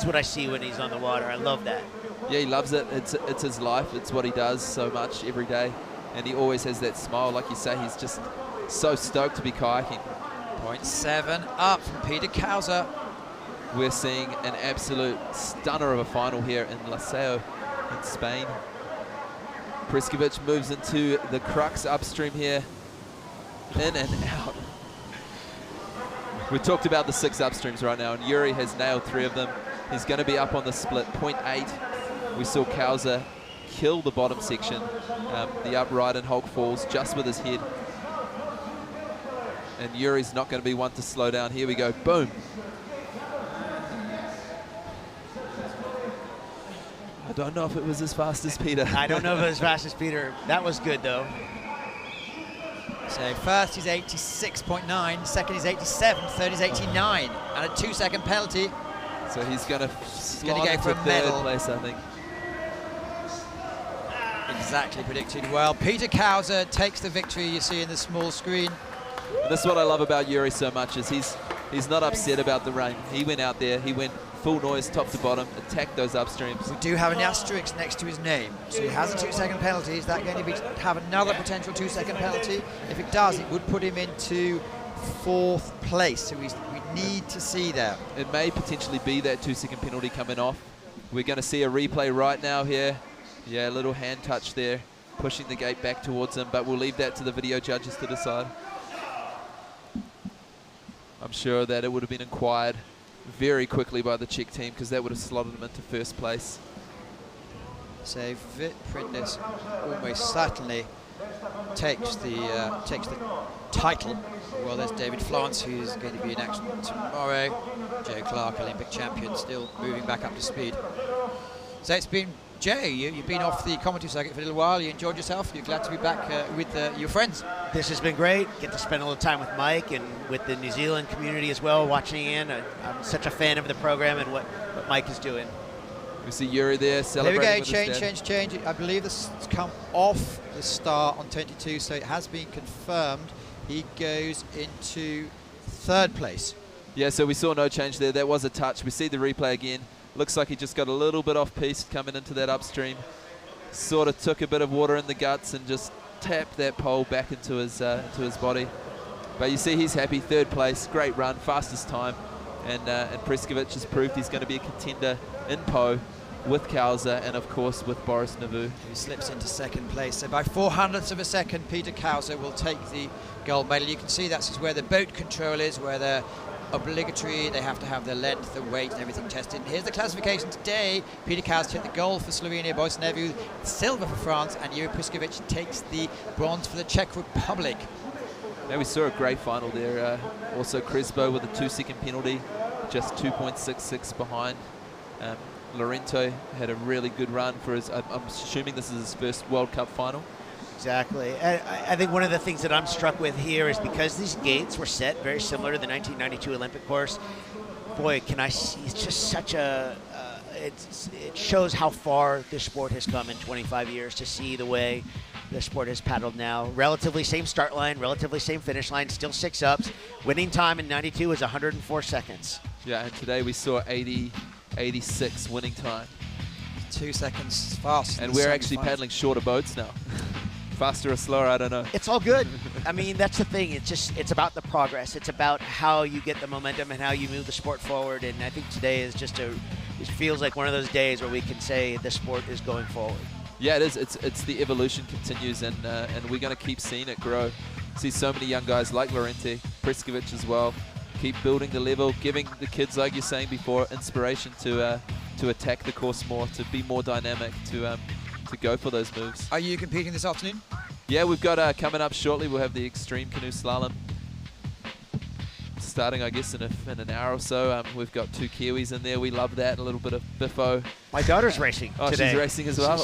what I see when he's on the water. I love that. Yeah, he loves it. It's his life. It's what he does so much every day, and he always has that smile. Like you say, he's just so stoked to be kayaking. 0.7 up from Peter Kauser. We're seeing an absolute stunner of a final here in Laseo in Spain. Priskovic moves into the crux upstream here. In and out. We talked about the 6 upstreams right now, and Yuri has nailed 3 of them. He's going to be up on the split, 0.8. We saw Kauser kill the bottom section, the upright in Hogue Falls, just with his head. And Yuri's not going to be one to slow down. Here we go, boom. I don't know if it was as fast as Peter. I don't know if it was as fast as Peter. That was good, though. So first he's 86.9, second he's 87, third is 89, and a 2-second penalty. So he's going to slide go into for a third medal. place, I think. Exactly predicted well. Peter Kauser takes the victory you see in the small screen. And this is what I love about Yuri so much, is he's not upset about the rain. He went out there, he went full noise, top to bottom, attacked those upstreams. We do have an asterisk next to his name, so he has a 2-second penalty. Is that going to have another potential 2-second penalty? If it does, it would put him into 4th place, so we need to see that. It may potentially be that 2-second penalty coming off. We're going to see a replay right now here. Yeah, a little hand touch there, pushing the gate back towards him, but we'll leave that to the video judges to decide. I'm sure that it would have been inquired very quickly by the Czech team, because that would have slotted him into 1st place. So Vit Prindis almost certainly takes the title. Well, there's David Florence, who's going to be in action tomorrow. Joe Clark, Olympic champion, still moving back up to speed. So it's been, Jay, you've been off the commentary circuit for a little while. You enjoyed yourself. You're glad to be back with your friends. This has been great. Get to spend a little time with Mike and with the New Zealand community as well, watching in. I'm such a fan of the program and what Mike is doing. We see Yuri there celebrating. There we with go, his dad. change. I believe this has come off the start on 22, so it has been confirmed. He goes into 3rd place. Yeah, so we saw no change there. That was a touch. We see the replay again. Looks like he just got a little bit off piste coming into that upstream. Sort of took a bit of water in the guts and just tapped that pole back into his body. But you see he's happy, 3rd place, great run, fastest time. And Priskovic has proved he's going to be a contender in Po with Kauser and, of course, with Boris Navu. Who slips into 2nd place. So by 0.04 of a second, Peter Kauser will take the gold medal. You can see that's where the boat control is, where they're obligatory. They have to have their length, the weight, and everything tested. And here's the classification today. Peter Kauser took the gold for Slovenia, Boris Nevu, silver for France, and Yuri Priskovic takes the bronze for the Czech Republic. Now we saw a great final there. Also Crespo with a 2-second penalty, just 2.66 behind. Lorento had a really good run for his, I'm assuming this is his 1st World Cup final. Exactly. I think one of the things that I'm struck with here is because these gates were set very similar to the 1992 Olympic course, boy, can I see, it's just such a it shows how far this sport has come in 25 years to see the way the sport has paddled now. Relatively same start line, relatively same finish line, still 6 ups. Winning time in 92 is 104 seconds. Yeah, and today we saw 86 winning time. 2 seconds faster. And than we're actually 75. paddling shorter boats now. Faster or slower, I don't know. It's all good. I mean, that's the thing. It's about the progress. It's about how you get the momentum and how you move the sport forward. And I think today is it feels like one of those days where we can say the sport is going forward. Yeah, it is. It's the evolution continues, and we're going to keep seeing it grow. See so many young guys like Lorente, Preskovich as well, keep building the level, giving the kids, like you're saying before, inspiration to attack the course more, to be more dynamic, to go for those moves. Are you competing this afternoon? Yeah, we've got coming up shortly. We'll have the Extreme Canoe Slalom starting, I guess, in an hour or so. We've got 2 Kiwis in there. We love that. A little bit of biffo. My daughter's racing today. She's racing as well.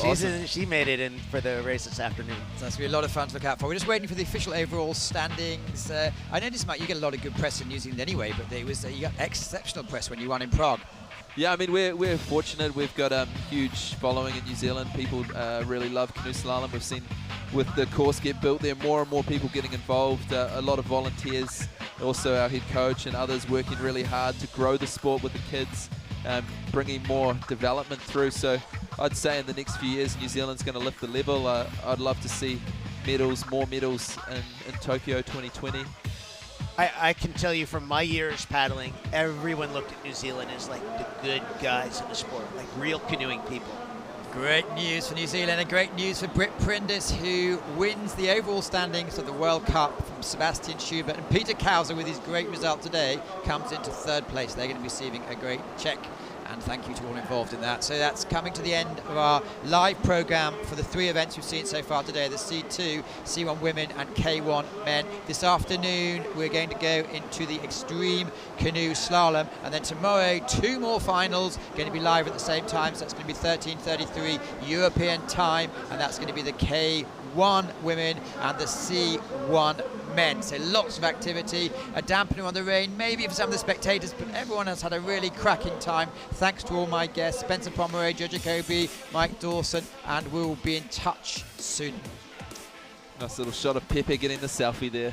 She made it in for the race this afternoon. So that's going to be a lot of fun to look out for. We're just waiting for the official overall standings. I noticed, Mike, you get a lot of good press in New Zealand anyway, but you got exceptional press when you won in Prague. Yeah, I mean, we're fortunate. We've got a huge following in New Zealand. People really love canoe slalom. We've seen with the course get built there, more and more people getting involved, a lot of volunteers, also our head coach and others working really hard to grow the sport with the kids, bringing more development through. So I'd say in the next few years, New Zealand's going to lift the level. I'd love to see more medals in Tokyo 2020. I can tell you from my years paddling, everyone looked at New Zealand as like the good guys in the sport, like real canoeing people. Great news for New Zealand and great news for Britt Prindis, who wins the overall standings of the World Cup from Sebastian Schubert. And Peter Kauser, with his great result today, comes into 3rd place. They're going to be receiving a great check. And thank you to all involved in that. So that's coming to the end of our live program for the 3 events we've seen so far today, the C2, C1 women and K1 men. This afternoon, we're going to go into the Extreme Canoe Slalom. And then tomorrow, 2 more finals going to be live at the same time. So that's going to be 13:33 European time. And that's going to be the K1 women and the C1 men. So lots of activity, a dampener on the rain, maybe for some of the spectators, but everyone has had a really cracking time. Thanks to all my guests, Spencer Pomeroy, Joe Jacoby, Mike Dawson, and we'll be in touch soon. Nice little shot of Pepe getting the selfie there.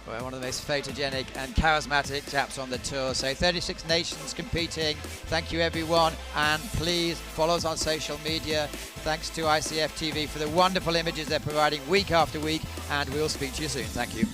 Well, one of the most photogenic and charismatic chaps on the tour. So 36 nations competing. Thank you, everyone. And please follow us on social media. Thanks to ICF TV for the wonderful images they're providing week after week. And we'll speak to you soon. Thank you.